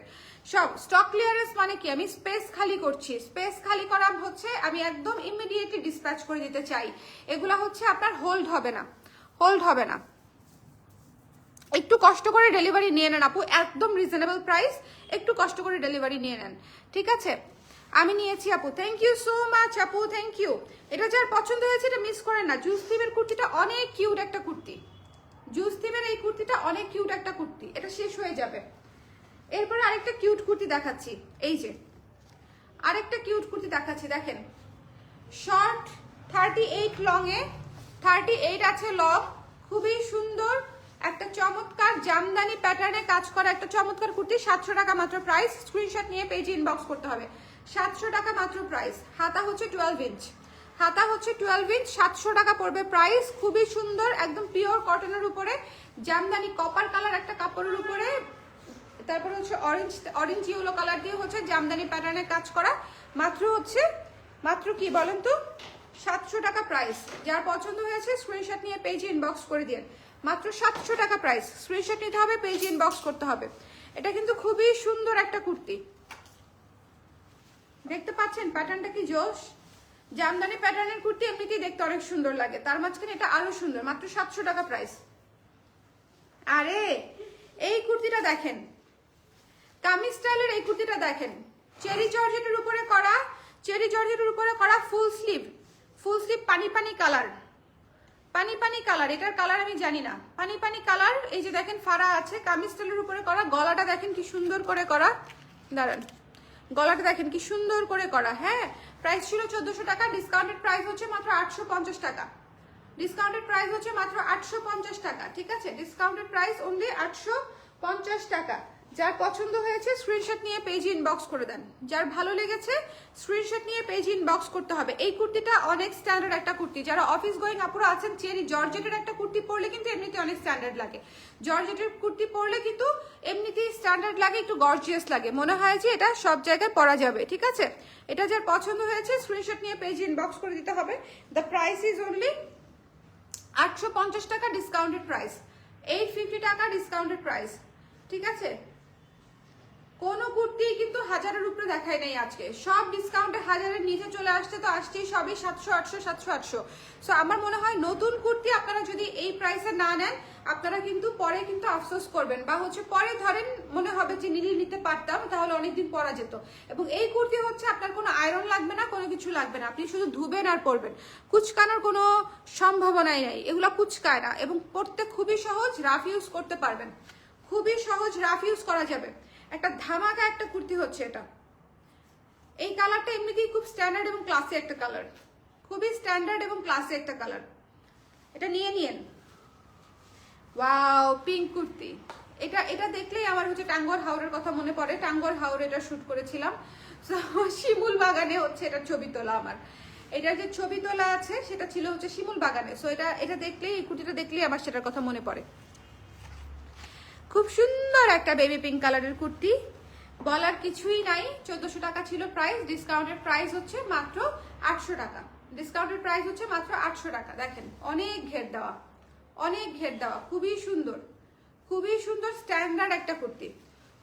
সব স্টক ক্লিয়ারেন্স মানে কি? আমি স্পেস খালি করছি। স্পেস খালি করা হচ্ছে আমি একদম ইমিডিয়েটলি ডিসপ্যাচ করে দিতে চাই। এগুলা হচ্ছে আপনার হোল্ড হবে না, হোল্ড হবে না। একটু কষ্ট করে ডেলিভারি নিয়ে নেন আপু, একদম রিজনেবল প্রাইস, একটু কষ্ট করে ডেলিভারি নিয়ে নেন, ঠিক আছে? আমি নিয়েছি আপু, থ্যাংক ইউ সো মাচ আপু, থ্যাংক ইউ। এটা যার পছন্দ হয়েছে এটা মিস করেন না। জুস থিমের কুর্তিটা অনেক কিউট একটা কুর্তি, জুস থিমের এই কুর্তিটা অনেক কিউট একটা কুর্তি, এটা শেষ হয়ে যাবে। এরপরে আরেকটা কিউট কুর্তি দেখাচ্ছি, এই যে আরেকটা কিউট কুর্তি দেখাচ্ছি, দেখেন শর্ট 38 লং এ, 38 আছে লং, খুবই সুন্দর একটা চমৎকার জামদানি প্যাটার্নে কাজ করা একটা চমৎকার কুর্তি। 700 টাকা মাত্র প্রাইস। স্ক্রিনশট নিয়ে পেজে ইনবক্স করতে হবে। 700 টাকা মাত্র প্রাইস। হাতা হচ্ছে 12 ইঞ্চ, হাতা হচ্ছে 12 ইঞ্চ, 700 টাকা পড়বে প্রাইস। খুবই সুন্দর, একদম পিওর কটনের উপরে জামদানি কপার কালার একটা কাপড়ের উপরে, তারপরে হচ্ছে অরেঞ্জ ইয়েলো কালার দিয়ে হচ্ছে জামদানি প্যাটার্নে কাজ করা। মাত্র হচ্ছে মাত্র কি বলেন তো, 700 টাকা প্রাইস। যার পছন্দ হয়েছে স্ক্রিনশট নিয়ে পেজে ইনবক্স করে দিন। মাত্র 700 টাকা প্রাইস। স্ক্রিনশট নিতে হবে, পেজে ইনবক্স করতে হবে। এটা কিন্তু খুবই সুন্দর একটা কুর্তি, দেখতে পাচ্ছেন প্যাটার্নটা কি জোশ। জামদানি প্যাটার্নের কুর্তি এমনিতেই দেখতে অনেক সুন্দর লাগে, তার মাঝখানে এটা আরো সুন্দর। মাত্র 700 টাকা প্রাইস। আরে এই কুর্তিটা দেখেন, কামিজ স্টাইলের এই কুর্তিটা দেখেন, চেরি জর্জেটের উপরে করা, চেরি জর্জেটের উপরে করা ফুল স্লিভ, ফুল স্লিভ পানি পানি কালার, পানি পানি কালার। এটার কালার আমি জানি না, পানি পানি কালার। এই যে দেখেন ফাড়া আছে, কামিজ স্টাইলের উপরে করা। গলাটা দেখেন কি সুন্দর করে করা, দাঁড়ান, গলাটা দেখেন কি সুন্দর করে করা। হ্যাঁ, প্রাইস ছিল 1400 টাকা, ডিসকাউন্টেড প্রাইস হচ্ছে মাত্র 850 টাকা। ডিসকাউন্টেড প্রাইস হচ্ছে মাত্র 850 টাকা, ঠিক আছে? ডিসকাউন্টেড প্রাইস অনলি 850 টাকা। যার পছন্দ হয়েছে স্ক্রিনশট নিয়ে পেজে ইনবক্স করে দেন। যার ভালো লেগেছে স্ক্রিনশট নিয়ে পেজে ইনবক্স করতে হবে। এই কুর্তিটা অনেক স্ট্যান্ডার্ড একটা কুর্তি। যারা অফিস গোয়িং আপুরা আছেন, চেরি জর্জেটের একটা কুর্তি পরলে কিন্তু এমনিতে অনেক স্ট্যান্ডার্ড লাগে। জর্জেটের কুর্তি পরলে কিন্তু এমনিতেই স্ট্যান্ডার্ড লাগে, একটু গর্জিয়াস লাগে, মনে হয় যে এটা সব জায়গায় পরা যাবে, ঠিক আছে? এটা যার পছন্দ হয়েছে স্ক্রিনশট নিয়ে পেজে ইনবক্স করে দিতে হবে। দ্য প্রাইস ইজ অনলি 850 টাকা, ডিসকাউন্টেড প্রাইস 850 টাকা, ডিসকাউন্টেড প্রাইস, ঠিক আছে? কোন কুর্তি কিন্তু 1000-এর উপরে দেখায় নাই আজকে, সব ডিসকাউন্টে 1000-এর নিচে চলে আসছে, তো আসছেই সবই 700 800 700 800। সো আমার মনে হয় নতুন কুর্তি আপনারা যদি এই প্রাইসে না নেন, আপনারা কিন্তু পরে কিন্তু আফসোস করবেন, বা হচ্ছে পরে ধরেন মনে হবে যে নিতে পারতাম, তাহলে অনেকদিন পরা যেত। এবং এই কুর্তি হচ্ছে আপনার কোনো আয়রন লাগবে না, কোনো কিছু লাগবে না, আপনি শুধু ধুবেন আর পরবেন, কুচকানোর কোনো সম্ভাবনাই নাই, এগুলো কুচকায় না, এবং পরতে খুবই সহজ, রাফ ইউজ করতে পারবেন, খুবই সহজ, রাফ ইউজ করা যাবে। একটা ধামাকা একটা কুর্তি হচ্ছে এটা। এই কালারটা এমনিতেই খুব স্ট্যান্ডার্ড এবং ক্লাসি একটা কালার, খুবই স্ট্যান্ডার্ড এবং ক্লাসি একটা কালার। এটা নিয়ে নিন। Wow, pink kurti. এটা এটা দেখলেই আমার হচ্ছে টাঙ্গর হাওরের কথা মনে পড়ে। টাঙ্গর হাওরে এটা শুট করেছিলাম, শিমুল বাগানে হচ্ছে এটার ছবি তোলা আমার। এটার যে ছবি তোলা আছে সেটা ছিল হচ্ছে শিমুল বাগানে। সো এটা এটা দেখলেই, এই কুর্তিটা দেখলেই আমার সেটার কথা মনে পড়ে। খুব সুন্দর একটা বেবি পিঙ্ক কালারের কুর্তি, বলার কিছুই নাই। 1400 টাকা ছিল প্রাইস, ডিসকাউন্টেড প্রাইস হচ্ছে মাত্র 800 টাকা। ডিসকাউন্টেড প্রাইস হচ্ছে মাত্র 800 টাকা। দেখেন অনেক ঘের দেওয়া, অনেক ঘের দেওয়া, খুবই সুন্দর, খুবই সুন্দর স্ট্যান্ডার্ড একটা কুর্তি,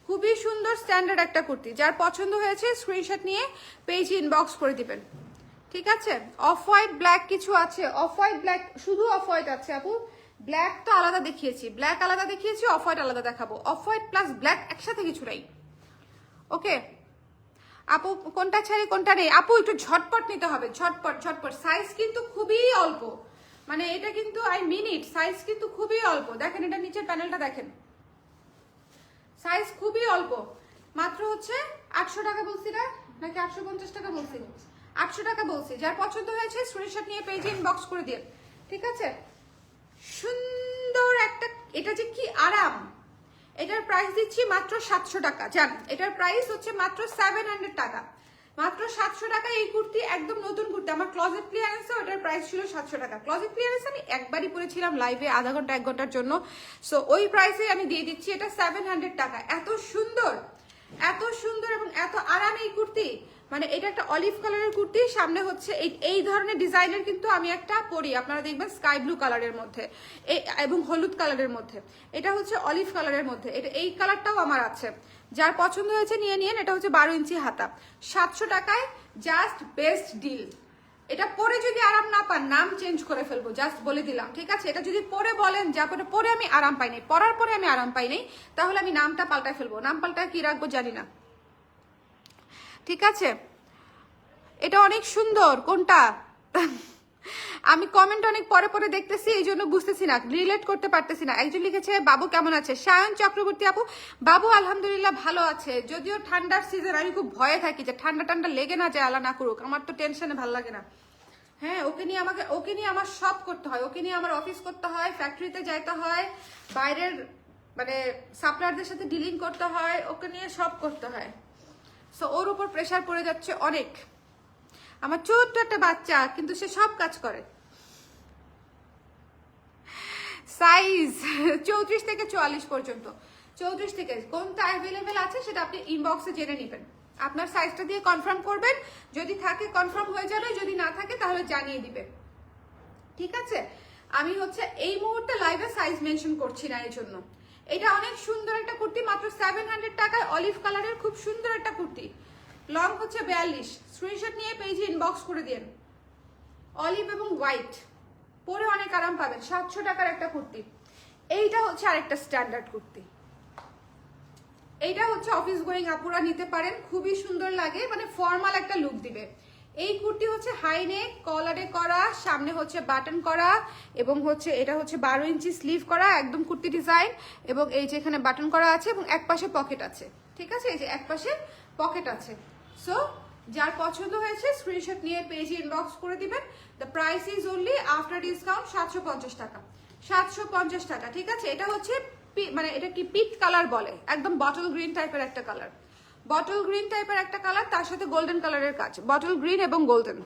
খুবই সুন্দর স্ট্যান্ডার্ড একটা কুর্তি। যার পছন্দ হয়েছে স্ক্রিনশট নিয়ে পেজে ইনবক্স করে দিবেন, ঠিক আছে? অফ হোয়াইট ব্ল্যাক কিছু আছে, অফ হোয়াইট ব্ল্যাক, শুধু অফ হোয়াইট আছে আপু। ব্ল্যাক তো আলাদা দেখিয়েছি, ব্ল্যাক আলাদা দেখিয়েছি, অফ হোয়াইট আলাদা দেখাবো। অফ হোয়াইট প্লাস ব্ল্যাক একসাথে কিছু নাই, ওকে আপু? কোনটা ছেড়ে কোনটা নেই আপু? একটু ঝটপট নিতে হবে, ঝটপট ঝটপট। সাইজ কিন্তু খুবই অল্প, মানে এটা কিন্তু আই মিন ইট, সাইজ কিন্তু খুবই অল্প। দেখেন এটা নিচের প্যানেলটা দেখেন, সাইজ খুবই অল্প। মাত্র হচ্ছে 800 টাকা বলছি না, নাকি 850 টাকা বলছি? 800 টাকা বলছি। যার পছন্দ হয়েছে স্ক্রিনশট নিয়ে পেজে ইনবক্স করে দিন, ঠিক আছে? সুন্দর একটা, এটা যে কি আরাম। এটার প্রাইস দিচ্ছি মাত্র 700 টাকা। জান, এটার প্রাইস হচ্ছে মাত্র 700 টাকা। মাত্র 700 টাকা এই কুর্তি, একদম নতুন কুর্তি। আমার ক্লজেট ক্লিয়ারেন্সে ওটার প্রাইস ছিল 700 টাকা। ক্লজেট ক্লিয়ারেন্স আমি একবারই পরেছিলাম লাইভে, আধা ঘন্টা 1 ঘন্টার জন্য। সো ওই প্রাইসে আমি দিয়ে দিচ্ছি এটা 700 টাকা। এত সুন্দর, এত সুন্দর এবং এত আরাম এই কুর্তি। মানে এটা একটা অলিভ কালারের কুর্তি, সামনে হচ্ছে এই ধরনের ডিজাইনের কিন্তু আমি একটা পরি, আপনারা দেখবেন স্কাই ব্লু কালারের মধ্যে এবং হলুদ কালারের মধ্যে। এটা হচ্ছে অলিভ কালারের মধ্যে, এটা এই কালারটাও আমার আছে। যার পছন্দ হয়েছে নিয়ে নিন। এটা হচ্ছে 12 ইঞ্চি হাতা, 700 টাকায় জাস্ট বেস্ট ডিল। এটা পরে যদি আরাম না পান নাম চেঞ্জ করে ফেলবো, জাস্ট বলে দিলাম, ঠিক আছে? এটা যদি পরে বলেন যে আপনি পরে আমি আরাম পাই নাই, পরার পরে আমি আরাম পাই নাই, তাহলে আমি নামটা পাল্টায় ফেলবো। নাম পাল্টায় কি রাখবো জানি না, ঠিক আছে? এটা অনেক সুন্দর। কোনটা? আমি কমেন্ট অনেক পরে পরে দেখতেছি, এই জন্য বুঝতেছি না, রিলেট করতে পারতেছি না। একজন লিখেছে বাবু কেমন আছে? সায়ন চক্রবর্তী আপু, বাবু আলহামদুলিল্লাহ ভালো আছে। যদিও ঠান্ডার সিজন, আমি খুব ভয়ে থাকি যে ঠান্ডা ঠান্ডা লেগে না যায়, আল্লাহ না করুক। আমার তো টেনশনে ভালো লাগে না। হ্যাঁ, ওকে নিয়ে আমার সব করতে হয়, ওকে নিয়ে আমার অফিস করতে হয়, ফ্যাক্টরিতে যাইতে হয়, বাইরের মানে সাপ্লায়ারদের সাথে ডিলিং করতে হয়, ওকে নিয়ে সব করতে হয়। সো ওর উপর প্রেশার পড়ে যাচ্ছে অনেক। আমার ছোট্ট একটা বাচ্চা, কিন্তু সে সব কাজ করে। সাইজ 34 থেকে 44 পর্যন্ত। 34 থেকে কোনটা অ্যাভেলেবেল আছে সেটা আপনি ইনবক্সে জেনে নেবেন। আপনার সাইজটা দিয়ে কনফার্ম করবেন, যদি থাকে কনফার্ম হয়ে যাবে, যদি না থাকে তাহলে জানিয়ে দিবেন, ঠিক আছে? আমি হচ্ছে এই মুহূর্তে লাইভে সাইজ মেনশন করছি না, এই জন্য। এটা অনেক সুন্দর একটা কুর্তি, মাত্র 700 টাকায়, অলিভ কালারের খুব সুন্দর একটা কুর্তি। লং হচ্ছে 42। স্ক্রিনশট নিয়ে পেজে ইনবক্স করে দিন। অলিভ এবং হোয়াইট, পরে অনেক আরাম পাবেন। 700 টাকার একটা কুর্তি। এইটা হচ্ছে আরেকটা স্ট্যান্ডার্ড কুর্তি। এইটা হচ্ছে অফিস গোয়িং আপুরা নিতে পারেন, খুবই সুন্দর লাগে, মানে ফর্মাল একটা লুক দিবে। এই কুর্তি হচ্ছে হাই নেক, কলারে করা, সামনে হচ্ছে বাটন করা, এবং হচ্ছে এটা হচ্ছে 12 ইঞ্চি স্লিভ করা, একদম কুর্তি ডিজাইন। এবং এই যে এখানে বাটন করা আছে এবং এক পাশে পকেট আছে, ঠিক আছে? এই যে এক পাশে পকেট আছে। সো যার পছন্দ হয়েছে স্ক্রিনশট নিয়ে পেজে ইনবক্স করে দিবেন। The price is only after discount 750 টাকা। 750 টাকা, ঠিক আছে? এটা হচ্ছে মানে এটা কি পিচ কালার বলে, একদম বটল গ্রিন টাইপের একটা কালার। বটল গ্রিন টাইপের একটা কালার, তার সাথে গোল্ডেন কালারের কাজ। বটল গ্রিন এবং গোল্ডেন,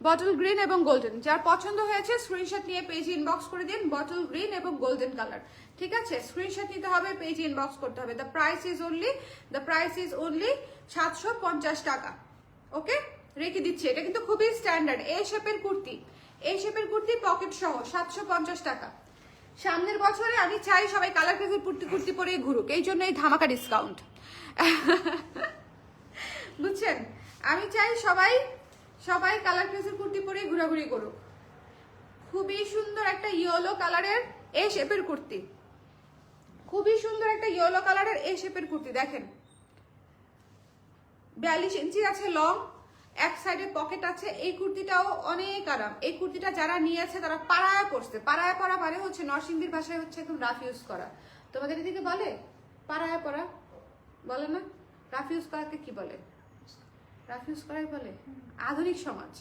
বটল গ্রিন এবং গোল্ডেন। যার পছন্দ হয়েছে স্ক্রিনশট নিয়ে পেজে ইনবক্স করে দিন। বটল গ্রিন এবং গোল্ডেন কালার, ঠিক আছে? স্ক্রিনশট নিতে হবে, পেজে ইনবক্স করতে হবে। দ্য প্রাইস ইজ অনলি 750 টাকা। ওকে, রেখে দিচ্ছি। এটা কিন্তু খুবই স্ট্যান্ডার্ড এই শেপের কুর্তি, এই শেপের কুর্তি পকেট সহ 750 টাকা। সামনের বছরে আমি চাই সবাই কালার ক্রেজের কুর্তি পরেই ঘুরুক, এই জন্য এই ধামাকা ডিসকাউন্ট। বুঝছেন? আমি চাই সবাই কালার ক্রেজের কুর্তি পরেই ঘোরাঘুরি করুক। খুবই সুন্দর একটা ইয়েলো কালারের এই শেপের কুর্তি, খুবই সুন্দর একটা ইয়েলো কালারের এই শেপের কুর্তি। দেখেন 42 ইঞ্চি আছে লং, এক সাইডে পকেট আছে। এই কুর্তিটাও অনেক আরাম। এই কুর্তিটা যারা নিয়েছে তারা পাড়ায় পড়ছে। পাড়ায় পরা মানে হচ্ছে নরসিংদীর ভাষায় হচ্ছে একদম রাফ ইউজ করা। তোমাদের এদিকে বলে পাড়ায় পরা, বলে না? রাফ ইউজ করাকে কি বলে? রাফ ইউজ করাই বলে আধুনিক সমাজ।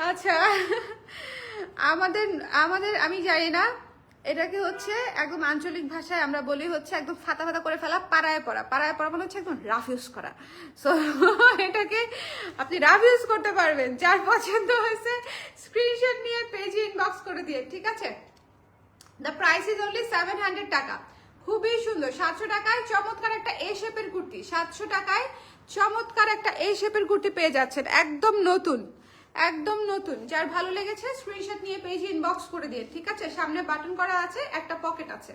আচ্ছা, আমাদের আমি জানি না, এটাকে হচ্ছে একদম আঞ্চলিক ভাষায় আমরা বলি হচ্ছে একদম ফাতা ফাতা করে ফেলা, পাড়ায় পড়া। পাড়ায় পড়া মানে হচ্ছে একদম রাফ ইউজ করা। সো এটাকে আপনি রাফ ইউজ করতে পারবেন। যার পছন্দ হয়েছে স্ক্রিনশট নিয়ে পেজে ইনবক্স করে দিয়ে, ঠিক আছে? দ্য প্রাইস ইজ অনলি 700 টাকা। খুবই সুন্দর। 700 টাকায় চমৎকার একটা এ শেপের কুর্তি। 700 টাকায় চমৎকার একটা এ শেপের কুর্তি পেয়ে যাচ্ছেন, একদম নতুন, একদম নতুন। যার ভালো লেগেছে স্ক্রিনশট নিয়ে পেজে ইনবক্স করে দিয়ে, ঠিক আছে? সামনে বাটন করা আছে, একটা পকেট আছে,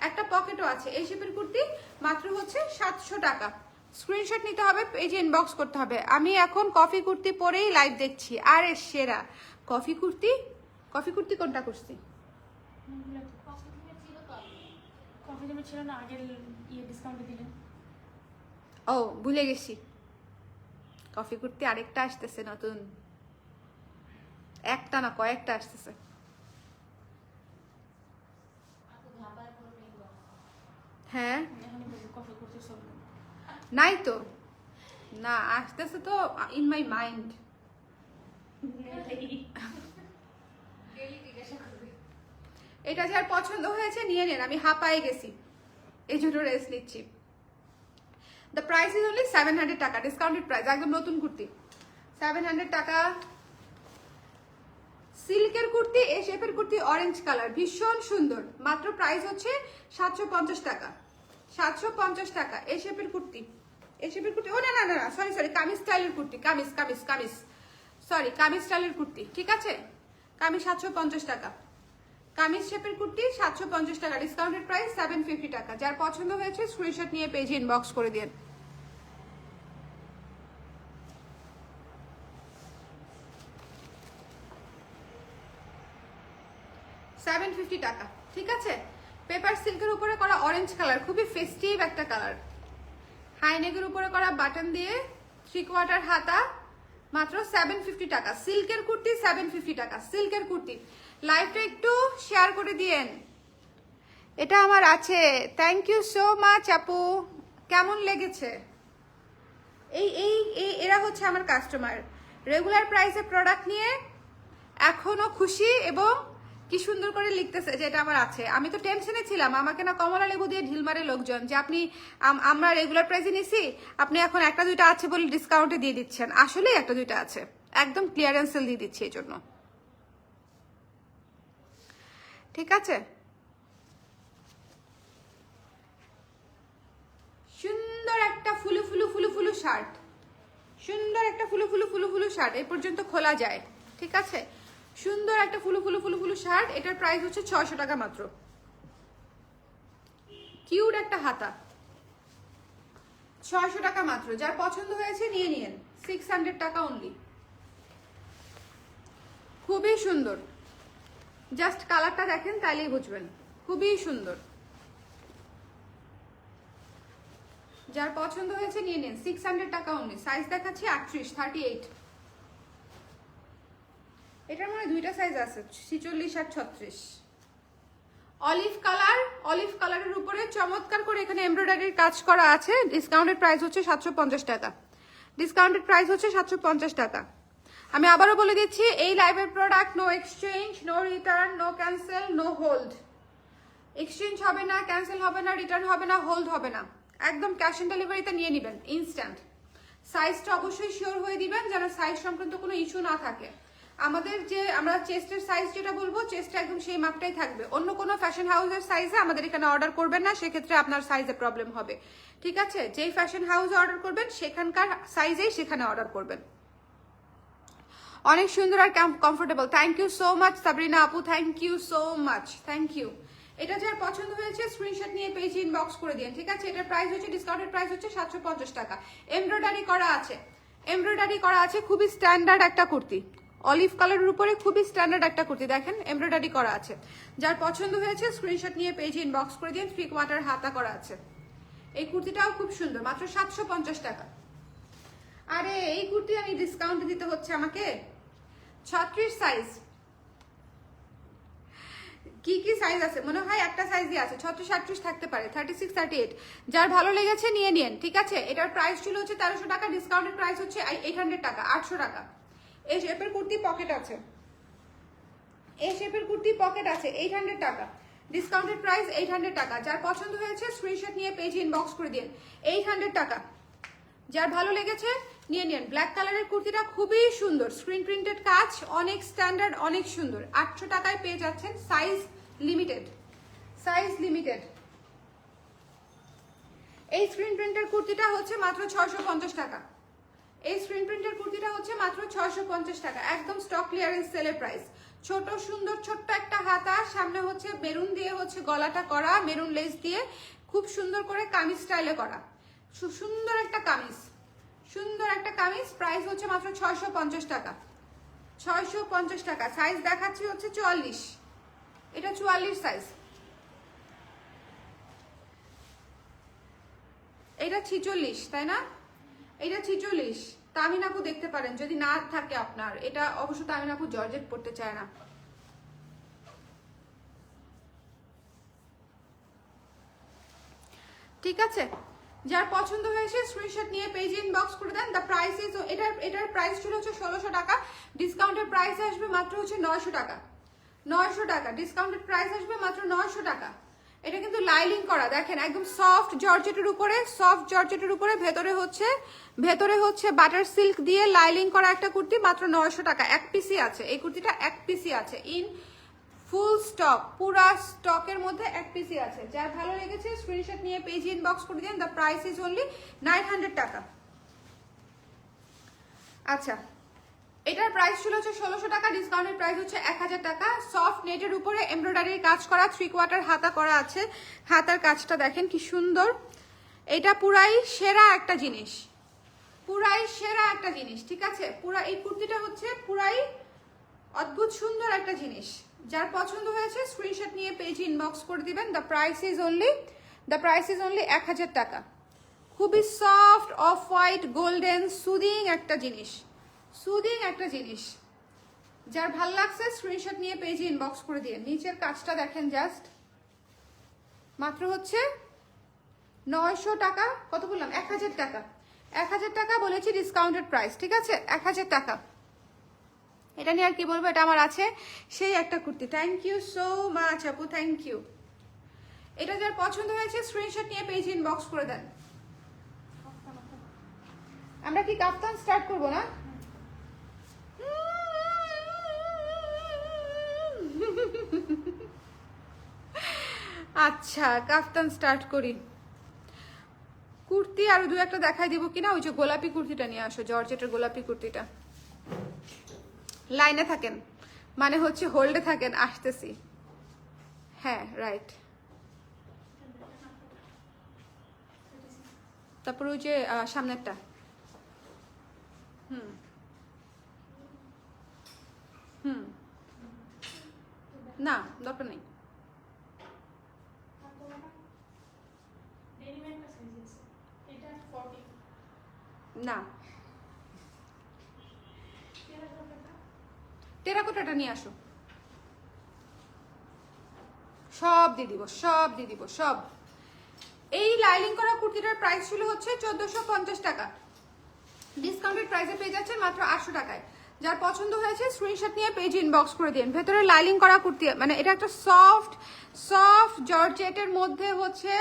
একটা পকেটও আছে। এই শেপের কুর্তি মাত্র হচ্ছে 700 টাকা। স্ক্রিনশট নিতে হবে, পেজে ইনবক্স করতে হবে। আমি এখন কফি কুর্তি পরেই লাইভ দেখছি। আরে সেরা কফি কুর্তি। কফি কুর্তি কোনটা করছি? কফি দামে ছিল না আগের ডিসকাউন্টে দিলেন। ও ভুলে গেছি, কফি কুর্তি আরেকটা আসতেছে নতুন, একটা না কয়েকটা আসতেছে। হ্যাঁ নাই তো, না আসতেছে তো ইন মাই মাইন্ড। এটা যার পছন্দ হয়েছে নিয়ে নেন, আমি হাঁপায়ে গেছি এই জন্য রেস্ট নিচ্ছি। দ্য প্রাইস ইজ অনলি 700 টাকা, ডিসকাউন্টেড প্রাইস, একদম নতুন কুর্তি, 700 টাকা। সিল্কের কুর্তি, এই শেপের কুর্তি, অরেঞ্জ কালার, ভীষণ সুন্দর, মাত্র প্রাইস হচ্ছে 750 টাকা, 750 টাকা। এই শেপের কুর্তি, এই শেপের কুর্তি, ও না না না সরি সরি, কামিজ স্টাইলের কুর্তি, কামিজ কামিজ কামিজ, সরি কামিজ স্টাইলের কুর্তি, ঠিক আছে, কামিজ 750 টাকা, কামিজ শেপের কুর্তি 750 টাকা, ডিসকাউন্টেড প্রাইস 750 টাকা। যার পছন্দ হয়েছে স্ক্রিনশট নিয়ে পেজে ইনবক্স করে দিন। $750 টাকা, ঠিক আছে। পেপার সিল্কের উপরে করা অরেঞ্জ কালার, খুবই ফেস্টিভ একটা কালার, হাইনেকের উপরে করা বাটন দিয়ে 3/4 হাতা, মাত্র 750 টাকা। সিল্কের কুর্তি 750 টাকা, সিল্কের কুর্তি। লাইভটা একটু শেয়ার করে দিয়েন। এটা আমার আছে, থ্যাংক ইউ সো মাচ আপু, কেমন লেগেছে? এই এই এরা হচ্ছে আমার কাস্টমার, রেগুলার প্রাইসে প্রোডাক্ট নিয়ে এখনো খুশি এবং কি সুন্দর করে লিখতেছে যে এটা আমার আছে। আমি তো টেনশনে ছিলাম, আমাকে না কমলা লেবু দিয়ে ঢিল মারে লোকজন যে আপনি আমরা রেগুলার প্রাইসে নিছি, আপনি এখন একটা দুইটা আছে বলে ডিসকাউন্টে দিয়ে দিচ্ছেন। আসলেই একটা দুইটা আছে, একদম ক্লিয়ারেন্স সেল দিয়ে দিচ্ছি এই জন্য, ঠিক আছে। সুন্দর একটা ফুলু ফুলু ফুলু ফুলু শার্ট, সুন্দর একটা ফুলু ফুলু ফুলু ফুলু শার্ট, এই পর্যন্ত খোলা যায়, ঠিক আছে। সুন্দর একটা ফুলু ফুলু ফুলু ফুলু শার্ট, এটার প্রাইস হচ্ছে 600 টাকা মাত্র। কিউট একটা হাতা, 600 টাকা মাত্র। যার পছন্দ হয়েছে নিয়ে নিন, 600 টাকা অনলি, খুবই সুন্দর, জাস্ট কালারটা দেখেন তাইলেই বুঝবেন, খুবই সুন্দর। যার পছন্দ হয়েছে নিয়ে নিন, 600 টাকা অনলি। সাইজ দেখাচ্ছি 38, 38, এটার মনে দুইটা সাইজ আছে, 46 আর 36। অলিভ কালার, অলিভ কালারের উপরে চমৎকার করে এখানে এমব্রয়ডারির কাজ করা আছে। ডিসকাউন্টেড প্রাইস হচ্ছে 750 টাকা, ডিসকাউন্টেড প্রাইস হচ্ছে 750 টাকা। আমি আবারও বলে দিচ্ছি, এই লাইভের product no exchange, no return, no cancel, no hold. Exchange হবে না, ক্যান্সেল হবে না, রিটার্ন হবে না, হোল্ড হবে না, একদম ক্যাশ অন ডেলিভারিতে নিয়ে নেবেন ইনস্ট্যান্ট। সাইজটা অবশ্যই শিওর হয়ে দিবেন যেন সাইজ সংক্রান্ত কোনো ইস্যু না থাকে। আমাদের যে আমরা চেস্টের সাইজ যেটা বলবো, চেস্টটা একদম সেই মাপটাই থাকবে। অন্য কোনো ফ্যাশন হাউসের সাইজে আমাদের এখানে অর্ডার করবেন না, সেক্ষেত্রে আপনার সাইজে প্রবলেম হবে, ঠিক আছে। যেই ফ্যাশন হাউসে অর্ডার করবেন সেখানকার সাইজেই সেখানে অর্ডার করবেন। অনেক সুন্দর আর comfortable, thank you so much Sabrina আপু, thank you so much, thank you. এটা যার পছন্দ হয়েছে স্ক্রিনশট নিয়ে পেজে ইনবক্স করে দিন, ঠিক আছে। এটার প্রাইস হচ্ছে, ডিসকাউন্টেড প্রাইস হচ্ছে 750 টাকা। এমব্রয়ডারি করা আছে, এমব্রয়ডারি করা আছে, খুবই স্ট্যান্ডার্ড একটা কুর্তি, অলিভ কালারের উপরে খুবই স্ট্যান্ডার্ড একটা কুর্তি, দেখেন এমব্রয়ডারি করা আছে। যার পছন্দ হয়েছে স্ক্রিনশট নিয়ে পেজে ইনবক্স করে দিন। 3/4 হাতা করা আছে, এই কুর্তিটাও খুব সুন্দর, মাত্র 750 টাকা। আরে এই কুর্তি আমি ডিসকাউন্ট দিতে হচ্ছে আমাকে, 36 সাইজ, কি কি সাইজ আছে মনে হয় একটা সাইজই আছে, 36 38 থাকতে পারে, 36 38। যার ভালো লেগেছে নিয়ে নিন, ঠিক আছে। এটার প্রাইস ছিল হচ্ছে 1300 টাকা, ডিসকাউন্টেড প্রাইস হচ্ছে 800 টাকা, 800 টাকা। এই শেপের কুর্তি পকেট আছে, এই শেপের কুর্তি পকেট আছে, 800 টাকা, ডিসকাউন্টেড প্রাইস 800 টাকা। যার পছন্দ হয়েছে স্ক্রিনশট নিয়ে পেজে ইনবক্স করে দিন, 800 টাকা। যার ভালো লেগেছে নিয়ে নিন। ব্ল্যাক কালারের কুর্তিটা খুবই সুন্দর, স্ক্রিন প্রিন্টেড কাজ, অনেক স্ট্যান্ডার্ড, অনেক সুন্দর। 800 টাকায় পেয়ে যাচ্ছেন, সাইজ লিমিটেড, সাইজ লিমিটেড। এই স্ক্রিন প্রিন্টের কুর্তিটা হচ্ছে মাত্র 650 টাকা, এই স্ক্রিন প্রিন্টের কুর্তিটা হচ্ছে মাত্র 650 টাকা, একদম স্টক ক্লিয়ারেন্স সেলের প্রাইস। ছোট সুন্দর ছোট্ট একটা হাতা, সামনে হচ্ছে মেরুন দিয়ে হচ্ছে গলাটা করা, মেরুন লেস দিয়ে খুব সুন্দর করে কামিজ স্টাইলে করা, সুন্দর একটা কামিজ, সুন্দর একটা কামিজ। প্রাইস হচ্ছে মাত্র 650 টাকা, 650 টাকা। সাইজ দেখাচ্ছি হচ্ছে 44, এটা 44 সাইজ, এটা 46, তাই না? এটা 46। তামিন আপু দেখতে পারেন যদি না থাকে আপনার, এটা অবশ্য তামিন আপু জর্জেট পড়তে চায় না। ঠিক আছে, যার পছন্দ হয়েছে স্ক্রিনশট নিয়ে পেজে ইনবক্স করে দেন। দ্য প্রাইস ইজ, এটার প্রাইস ছিল হচ্ছে 1600 টাকা, ডিসকাউন্টের প্রাইস আসবে মাত্র হচ্ছে 900 টাকা, 900 টাকা ডিসকাউন্টেড প্রাইস আসবে মাত্র 900 টাকা। এটা কিন্তু লাইলিং করা, দেখেন একদম সফট জর্জেটের উপরে ভেতরে হচ্ছে বাটার সিল্ক দিয়ে লাইলিং করা একটা কুর্তি, মাত্র 900 টাকা। এক পিসি আছে এই কুর্তিটা, এক পিসি আছে, ইন ফুল স্টক, পুরা স্টকের মধ্যে এক পিসি আছে। যার ভালো লেগেছে স্ক্রিনশট নিয়ে পেজ ইনবক্স করে দিন। দ্য প্রাইস ইজ অনলি 900 টাকা। আচ্ছা, এটার প্রাইস ছিল হচ্ছে 1600 টাকা, ডিসকাউন্টের প্রাইস হচ্ছে 1000 টাকা। সফট নেটের উপরে এমব্রয়ডারির কাজ করা, 3/4 হাতা করা আছে। হাতার কাজটা দেখেন কি সুন্দর। এটা পুরাই সেরা একটা জিনিস, ঠিক আছে। পুরা এই কুর্তিটা হচ্ছে পুরাই অদ্ভুত সুন্দর একটা জিনিস। যার পছন্দ হয়েছে স্ক্রিনশট নিয়ে পেজ ইনবক্স করে দিবেন। দ্য প্রাইস ইজ অনলি 1000 টাকা। খুবই soft off white golden soothing একটা জিনিস, যার ভাল লাগছে স্ক্রিনশট নিয়ে পেজে ইনবক্স করে দিয়ে। নিচের কাজটা দেখেন জাস্ট, মাত্র হচ্ছে 900 টাকা। কত বললাম? 1000 টাকা। 1000 টাকা বলেছি ডিসকাউন্টেড প্রাইস, ঠিক আছে, 1000 টাকা। এটা নিয়ে আর কি বলবো, এটা আমার আছে সেই একটা kurti. Thank you so much আপু, থ্যাংক ইউ। এটা যার পছন্দ হয়েছে স্ক্রিনশট নিয়ে পেজ ইনবক্স করে দেন। আমরা কি কাফতান স্টার্ট করবো না? আচ্ছা, কাফতান স্টার্ট করি। কুর্তি আরো দু একটা দেখাই দিব কিনা। ওই যে গোলাপি কুর্তিটা নিয়ে আসো, জর্জেটের গোলাপি কুর্তিটা। লাইনে থাকেন, মানে হচ্ছে হোল্ডে থাকেন, আসতেছি। হ্যাঁ রাইট। তারপর ওই যে সামনেরটা। না দরকার নেই। না, টেরাকোটাটা নিয়ে আসো। সব দিয়ে দিব সব। এই লাইলিং করা কুর্তিটার প্রাইস ছিল হচ্ছে 1450 টাকা, ডিসকাউন্টেড প্রাইসে পেয়ে যাচ্ছেন মাত্র 800 টাকায়। যার পছন্দ হয়েছে স্ক্রিনশট নিয়ে পেজ ইনবক্স করে দিন। ভেতরে লাইলিং করা কুর্তি, মানে এটা একটা সফট জর্জেটের মধ্যে হচ্ছে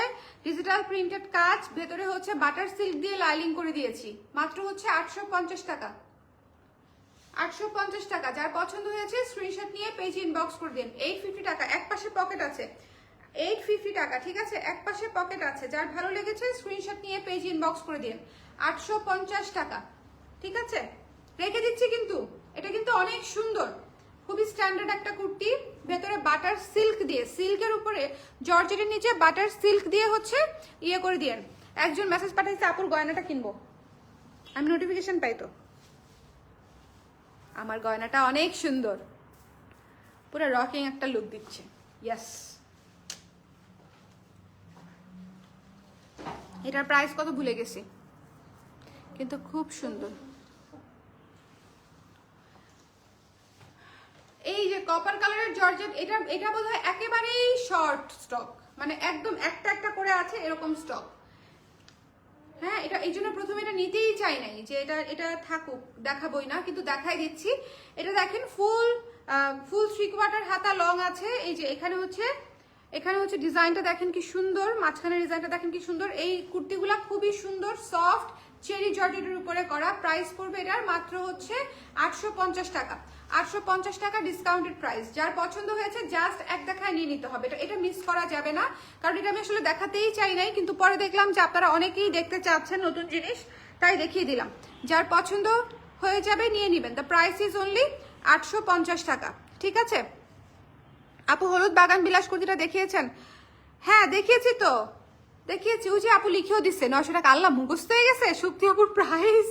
ডিজিটাল প্রিন্টেড কাজ, ভেতরে হচ্ছে বাটার সিল্ক দিয়ে লাইলিং করে দিয়েছি। মাত্র হচ্ছে 850 টাকা, 850 টাকা। যার পছন্দ হয়েছে স্ক্রিনশট নিয়ে পেজ ইনবক্স করে দিন। 850 টাকা, এক পাশে পকেট আছে। 850 টাকা, ঠিক আছে, এক পাশে পকেট আছে। যার ভালো লেগেছে স্ক্রিনশট নিয়ে পেজ ইনবক্স করে দিন। 850 টাকা, ঠিক আছে, রেখে দিচ্ছি। কিন্তু এটা কিন্তু অনেক সুন্দর, খুবই স্ট্যান্ডার্ড একটা কুর্তি। ভেতরে বাটার সিল্ক দিয়ে, সিল্কের উপরে জর্জেটের নিচে বাটার সিল্ক দিয়ে হচ্ছে ইয়ে করে দিয়েন। একজন মেসেজ পাঠাইছে আপুর গয়নাটা কিনবো, আমি নোটিফিকেশন পাই তো। আমার গয়নাটা অনেক সুন্দর, পুরো রকিং একটা লুক দিচ্ছে। ইয়েস। এটার প্রাইস কত ভুলে গেছি, কিন্তু খুব সুন্দর। এই যে কপার কালারের জর্জেট, এটা বোধহয় একেবারেই শর্ট স্টক, মানে একদম একটা একটা করে আছে এরকম স্টক। হ্যাঁ, এটা এই জন্য প্রথমে এটা নিতেই চাই নাই যে এটা থাকুক, দেখাবোই না, কিন্তু দেখাই দিচ্ছি। এটা দেখেন ফুল 3/4 হাতা লং আছে। এই যে এখানে হচ্ছে ডিজাইনটা দেখেন কি সুন্দর, মাঝখানের ডিজাইনটা দেখেন কি সুন্দর। এই কুর্তিগুলা খুবই সুন্দর, সফট চেরি জর্জেটের উপরে করা। প্রাইস পড়বে এটার মাত্র হচ্ছে 850 টাকা। 850 টাকা ডিসকাউন্টেড প্রাইস। যার পছন্দ হয়েছে জাস্ট এক দেখায় নিয়ে নিতে হবে, এটা মিস করা যাবে না। কারণ এটা আমি আসলে দেখাতেই চাই নাই, কিন্তু পরে দেখলাম যে আপনারা অনেকেই দেখতে চাচ্ছেন নতুন জিনিস, তাই দেখিয়ে দিলাম। যার পছন্দ হয়ে যাবে নিয়ে নেবেন। দ্য প্রাইস ইজ অনলি 850 টাকা, ঠিক আছে। আপু হলুদ বাগান বিলাস কুর্তিটা দেখিয়েছেন? হ্যাঁ দেখিয়েছি তো, দেখিয়েছি। ওই যে আপু লিখেও দিচ্ছে 900 টাকা। আল্লাহ, মুখস্থ হয়ে গেছে। শক্তি আপুর প্রাইস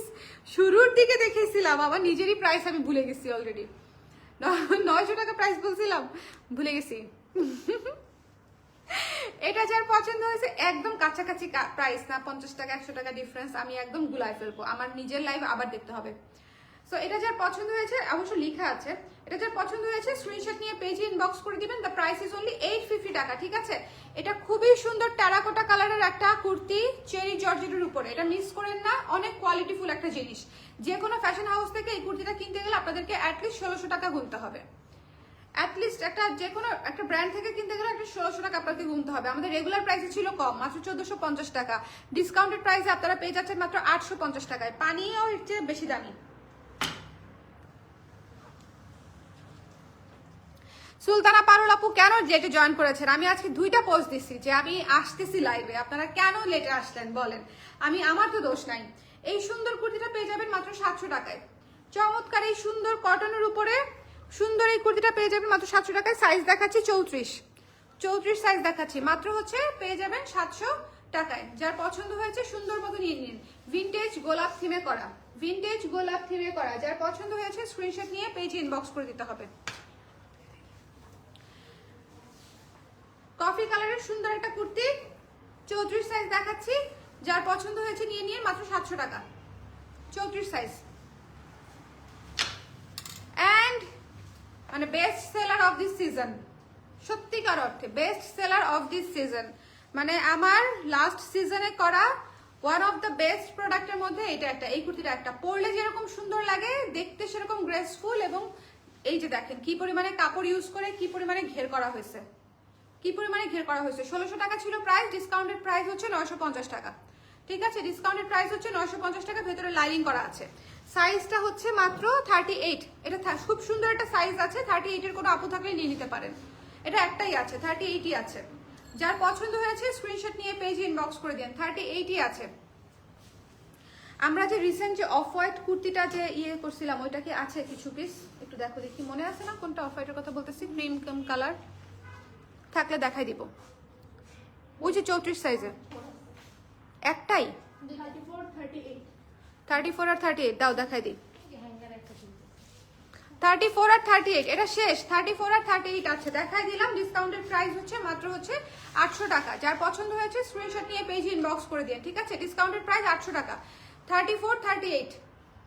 শুরুর দিকে দেখিয়েছিলাম, আমার নিজেরই প্রাইস আমি ভুলে গেছি অলরেডি। 900 টাকা প্রাইস বলছিলাম, ভুলে গেছি। এটা যার পছন্দ হয়েছে একদম কাছাকাছি প্রাইস না, 50 টাকা 100 টাকা ডিফারেন্স, আমি একদম গুলাই ফেলবো। আমার নিজের লাইভ আবার দেখতে হবে। সো এটা যার পছন্দ হয়েছে, অবশ্য লেখা আছে, এটা যার পছন্দ হয়েছে স্ক্রিনশট নিয়ে পেজে ইনবক্স করে দিবেন। দ্য প্রাইস ইজ অনলি 850 টাকা, ঠিক আছে। এটা খুবই সুন্দর টেরাকোটা কালারের একটা কুর্তি, চেরি জর্জেটের উপরে। এটা মিস করেন না, অনেক কোয়ালিটিফুল একটা জিনিস। যে কোনো ফ্যাশন হাউস থেকে এই কুর্তিটা কিনতে গেলে আপনাদেরকে অ্যাটলিস্ট 1600 টাকা গুনতে হবে। অ্যাটলিস্ট একটা যে কোনো একটা ব্র্যান্ড থেকে কিনতে গেলে একটা 1600 টাকা আপনাকে গুনতে হবে। আমাদের রেগুলার প্রাইসে ছিল কম, মাত্র 1450 টাকা। ডিসকাউন্টেড প্রাইসে আপনারা পেয়ে যাচ্ছেন মাত্র 850 টাকায়। পানিও এর চেয়ে বেশি দামি। সুলতানা পারুল আপু কেন লেটে জয়েন করেছেন? আমি আজকে 2টা পোস্ট দিচ্ছি যে আমি আসতেছি লাইভে, আপনারা কেন লেটে আসলেন বলেন? আমার তো দোষ নাই। এই সুন্দর কুর্তিটা পেয়ে যাবেন মাত্র 700 টাকায়। চমৎকার এই সুন্দর কটনের উপরে সুন্দর এই কুর্তিটা পেয়ে যাবেন মাত্র 700 টাকায়। সাইজ দেখাচ্ছি 34 সাইজ দেখাচ্ছি, মাত্র হচ্ছে পেয়ে যাবেন 700 টাকায়। যার পছন্দ হয়েছে সুন্দর মতো নিয়ে নিন। ভিনটেজ গোলাপ থিমে করা, যার পছন্দ হয়েছে স্ক্রিনশট নিয়ে পেজে ইনবক্স করে দিতে হবে। কফি কালারের সুন্দর একটা কুর্তি 34 সাইজ দেখাচ্ছি, যার পছন্দ হয়েছে নিয়ে নিন, মাত্র 700 টাকা। 34 সাইজ। অ্যান্ড মানে best seller of this season, সত্যিকার অর্থে best seller of this season, মানে আমার লাস্ট সিজনে করা ওয়ান অফ দ্য বেস্ট প্রোডাক্টের মধ্যে এটা একটা। এই কুর্তিটা একটা পরলে যেরকম সুন্দর লাগে, দেখতে সেরকম গ্রেসফুল, এবং এই যে দেখেন কি পরিমাণে কাপড় ইউজ করে কি পরিমাণে ঘের করা হয়েছে, 1600 টাকা ছিল প্রাইস, ডিসকাউন্টেড প্রাইস হচ্ছে 950 টাকা। ঠিক আছে, ডিসকাউন্টেড প্রাইস হচ্ছে 950 টাকা, ভেতরে লাইনিং করা আছে। সাইজটা হচ্ছে মাত্র 38। এটা খুব সুন্দর একটা সাইজ আছে, 38 এর কোনো আপু থাকলে নিয়ে নিতে পারেন। এটা একটাই আছে, 38ই আছে। যার পছন্দ হয়েছে স্ক্রিনশট নিয়ে পেজে ইনবক্স করে দেন। 38ই আছে। আমরা যে রিসেন্ট যে অফ হোয়াইট কুর্তিটা যে করছিলাম, ওইটা কি আছে কিছু পিস? একটু দেখো দেখি, মনে আছে না কোনটা অফ হোয়াইটের কথা বলতেছি? ক্রিম কালার থাকলে দেখাই দিব। ওই যে 34 সাইজের একটাই, 34 আর 38 দাও দেখাই দিই। 34 আর 38 এটা শেষ, 34 আর 38 আছে, দেখাই দিলাম। ডিসকাউন্টেড প্রাইস হচ্ছে মাত্র হচ্ছে 800 টাকা। যার পছন্দ হয়েছে স্ক্রিনশট নিয়ে পেজে ইনবক্স করে দিন। ঠিক আছে, ডিসকাউন্টেড প্রাইস 800 টাকা। 34 38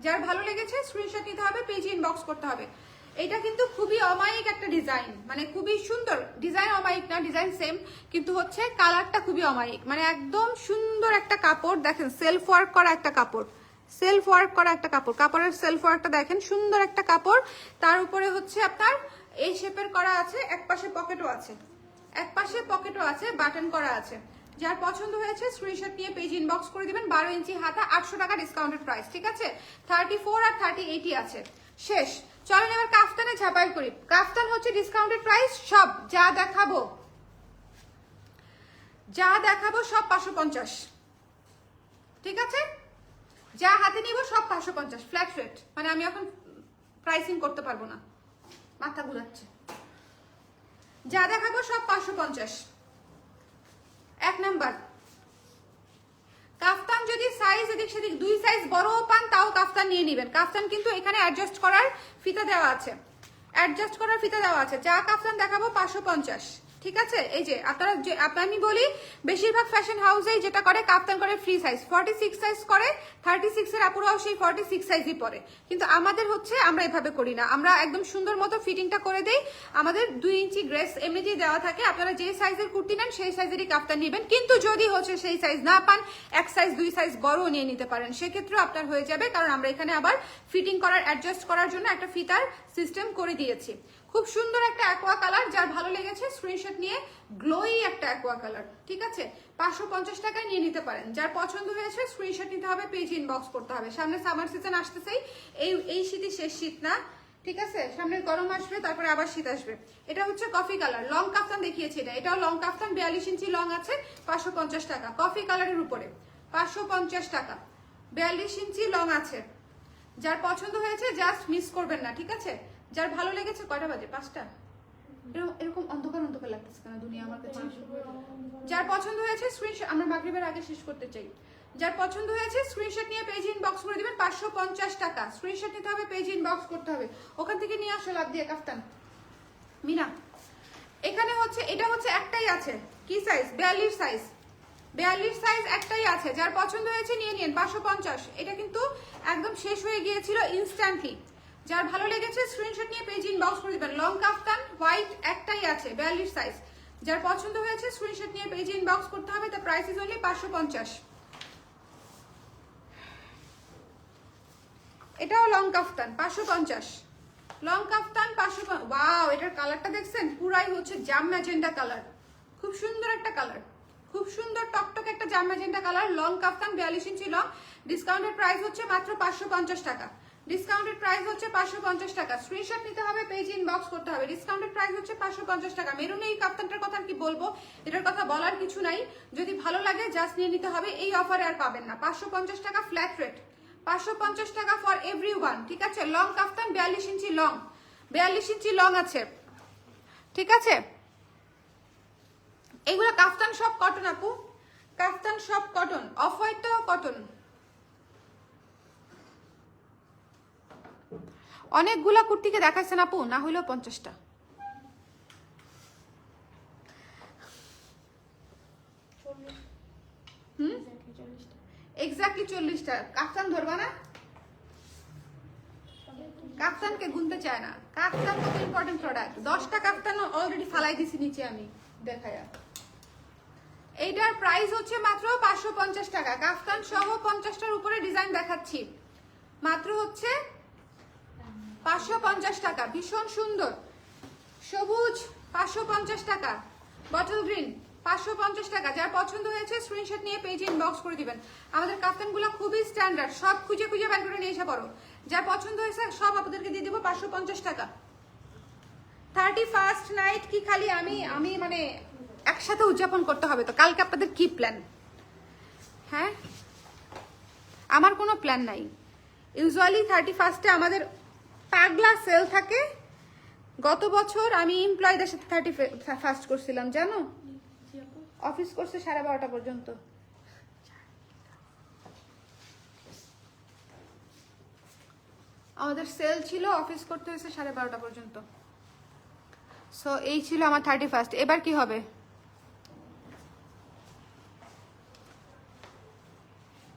যার ভালো লেগেছে স্ক্রিনশট নিতে হবে, পেজে ইনবক্স করতে হবে। এটা কিন্তু খুবই অমায়িক একটা ডিজাইন, মানে খুবই সুন্দর ডিজাইন। অমায়িক না, ডিজাইন সেম, কিন্তু হচ্ছে কালারটা খুবই অমায়িক, মানে একদম সুন্দর একটা কাপড়। দেখেন সেলফ ওয়ার্ক করা একটা কাপড়, কাপড়ের সেলফ ওয়ার্কটা দেখেন, সুন্দর একটা কাপড়। তার উপরে হচ্ছে আপনার এই শেপের করা আছে, এক পাশে পকেটও আছে, বাটন করা আছে। যার পছন্দ হয়েছে স্ক্রিনশট নিয়ে পেজ ইনবক্স করে দিবেন। 12 ইঞ্চি হাতা, 800 টাকা ডিসকাউন্টেড প্রাইস। ঠিক আছে, 34 আর 38ই আছে, শেষ। চলেন এবার কাফতানে ঝাপাই করি। কাফতান হচ্ছে ডিসকাউন্টেড প্রাইস, সব যা দেখাবো সব 550। ঠিক আছে, যা হাতে নিব সব 550 ফ্ল্যাট রেট, মানে আমি এখন প্রাইসিং করতে পারবো না, মাথা ঘুরাচ্ছে। যা দেখাবো সব 550। 1 নাম্বার কাফতান, যদি সাইজ এদিক সেদিক 2 সাইজ বড়ও পান তাও কাফতান নিয়ে নেবেন। কাফতান কিন্তু এখানে অ্যাডজাস্ট করার ফিতা দেওয়া আছে, যা কাফতান দেখাবো 550। ঠিক আছে, এই যে আমি বলি বেশিরভাগ ফ্যাশন হাউসেই যেটা করে, কাপ্তান করে ফ্রি সাইজ, 46 সাইজ করে, 36 এর আপুরাও সেই 46 সাইজই পরে। কিন্তু আমাদের হচ্ছে আমরা এভাবে করি না, আমরা একদম সুন্দর মতো ফিটিংটা করে দেই। আমাদের 2 ইঞ্চি গ্রেস এমনিতেই দেওয়া থাকে, আপনারা যে সাইজের কুর্তি নেন সেই সাইজেরই কাপ্তান নেবেন। কিন্তু যদি হচ্ছে সেই সাইজ না পান, 1 সাইজ 2 সাইজ বড় নিয়ে নিতে পারেন, সেক্ষেত্রেও আপনার হয়ে যাবে। কারণ আমরা এখানে আবার ফিটিং করার অ্যাডজাস্ট করার জন্য একটা ফিতার সিস্টেম করে দিয়েছি। খুব সুন্দর একটা অ্যাকোয়া কালার, যার ভালো লেগেছে স্ক্রিনশট নিয়ে, গ্লোই একটা অ্যাকোয়া কালার। ঠিক আছে, 550 টাকায় নিয়ে নিতে পারেন। যার পছন্দ হয়েছে স্ক্রিনশট নিতে হবে, পেজ ইনবক্স করতে হবে। সামনে সামার সিজন আসতেছেই, এই শীতই শেষ শীত না। ঠিক আছে, সামনে গরম আসবে, তারপরে আবার শীত আসবে। এটা হচ্ছে কফি কালার, লং কাফতান দেখিয়েছি এটাও লং কাফতান, 42 ইঞ্চি লং আছে, 550 টাকা। কফি কালারের উপরে 550 টাকা, 42 ইঞ্চি লং আছে। যার পছন্দ হয়েছে জাস্ট মিস করবেন না। ঠিক আছে, যার ভালো লেগেছে, কয়টা বাজে? 5টা, এরকম অন্ধকার অন্ধকার লাগতেছে কেন দুনিয়া আমার কাছে? যার পছন্দ হয়েছে স্ক্রিনশট, আমরা মাগরিবের আগে শেষ করতে চাই। যার পছন্দ হয়েছে স্ক্রিনশট নিয়ে পেজ ইনবক্স করে দিবেন। 550 টাকা স্ক্রিনশট নিতে হবে, পেজ ইনবক্স করতে হবে। ওখান থেকে নিয়ে আসো লাভ দিয়ে কাফতান মিনা। এখানে হচ্ছে এটা হচ্ছে একটাই আছে, কি সাইজ? 42 সাইজ, 42 সাইজ একটাই আছে। যার পছন্দ হয়েছে নিয়ে নিন, 550। এটা কিন্তু একদম শেষ হয়ে গিয়েছিল ইনস্ট্যান্টলি। যার ভালো লেগেছে স্ক্রিনশট নিয়ে পেজ ইনবক্স করে দিবেন। লং কাফতান হোয়াইট একটাই আছে, 42 সাইজ। যার পছন্দ হয়েছে স্ক্রিনশট নিয়ে পেজ ইনবক্স করতে হবে। The price is only 550। এটাও লং কাফতান, 550। লং কাফতান 500। ওয়াও, এটার কালারটা দেখছেন, পুরাই হচ্ছে জাম ম্যাজেন্টা কালার। খুব সুন্দর একটা কালার, খুব সুন্দর টকটক একটা জাম ম্যাজেন্টা কালার। লং কাফতান 42 ইঞ্চি লং। ডিসকাউন্টেড প্রাইস হচ্ছে মাত্র 550 টাকা। ডিসকাউন্টেড প্রাইস হচ্ছে 550 টাকা। স্ক্রিনশট নিতে হবে, পেজ ইনবক্স করতে হবে। ডিসকাউন্টেড প্রাইস হচ্ছে 550 টাকা। মেরুন এই কাপ্তানটার কথা আর কি বলবো, এটার কথা বলার কিছু নাই। যদি ভালো লাগে জাস্ট নিয়ে নিতে হবে, এই অফারে আর পাবেন না। 550 টাকা ফ্ল্যাট রেট, 550 টাকা ফর এভরিওয়ান, ঠিক আছে। লং কাফতান 42 ইঞ্চি লং, 42 ইঞ্চি লং আছে, ঠিক আছে। এইগুলো কাফতান সব কটন আপু, কাফতান সব কটন। Of হোয়াইটটাও cotton. অনেকগুলা কুর্তিকে দেখাচ্ছেন আপু, না হইলেও 50টা। এক্স্যাক্টলি 40টা। কাফতান ধরবা না? কাফতানকে গুনতে চায় না। কাফতান কত ইম্পর্টেন্ট প্রোডাক্ট। 10টা কাফতান অলরেডি ফালাই দিছি নিচে আমি, দেখায়া। এইটার প্রাইস হচ্ছে মাত্র 550 টাকা। কাফতান সহ 50টার উপরে ডিজাইন দেখাচ্ছি, মাত্র হচ্ছে 550 টাকা। ভীষণ সুন্দর সবুজ, 550 টাকা। বটল গ্রিন 550 টাকা। যার পছন্দ হয়েছে স্ক্রিনশট নিয়ে পেজে ইনবক্স করে দিবেন। আমাদের কাফতানগুলো খুবই স্ট্যান্ডার্ড, সব খুঁজে খুঁজে বের করে নিয়ে এসে পড়ো। যার পছন্দ হয়েছে সব আপনাদেরকে দিয়ে দিব 550 টাকা। 31st নাইট কি খালি আমি মানে একসাথে উদযাপন করতে হবে তো? কালকে আপনাদের কি প্ল্যান? হ্যাঁ, আমার কোনো প্ল্যান নাই। ইউজুয়ালি 31স্টে আমাদের পাগলা সেল থাকে। গত বছর আমি এমপ্লয়ীদের সাথে 31st করছিলাম, জানো? অফিস করছে 12:30 পর্যন্ত। আমাদের সেল ছিল, অফিস করতে হয়েছে 12:30 পর্যন্ত। সো এই ছিল আমার 31st। এবার কি হবে?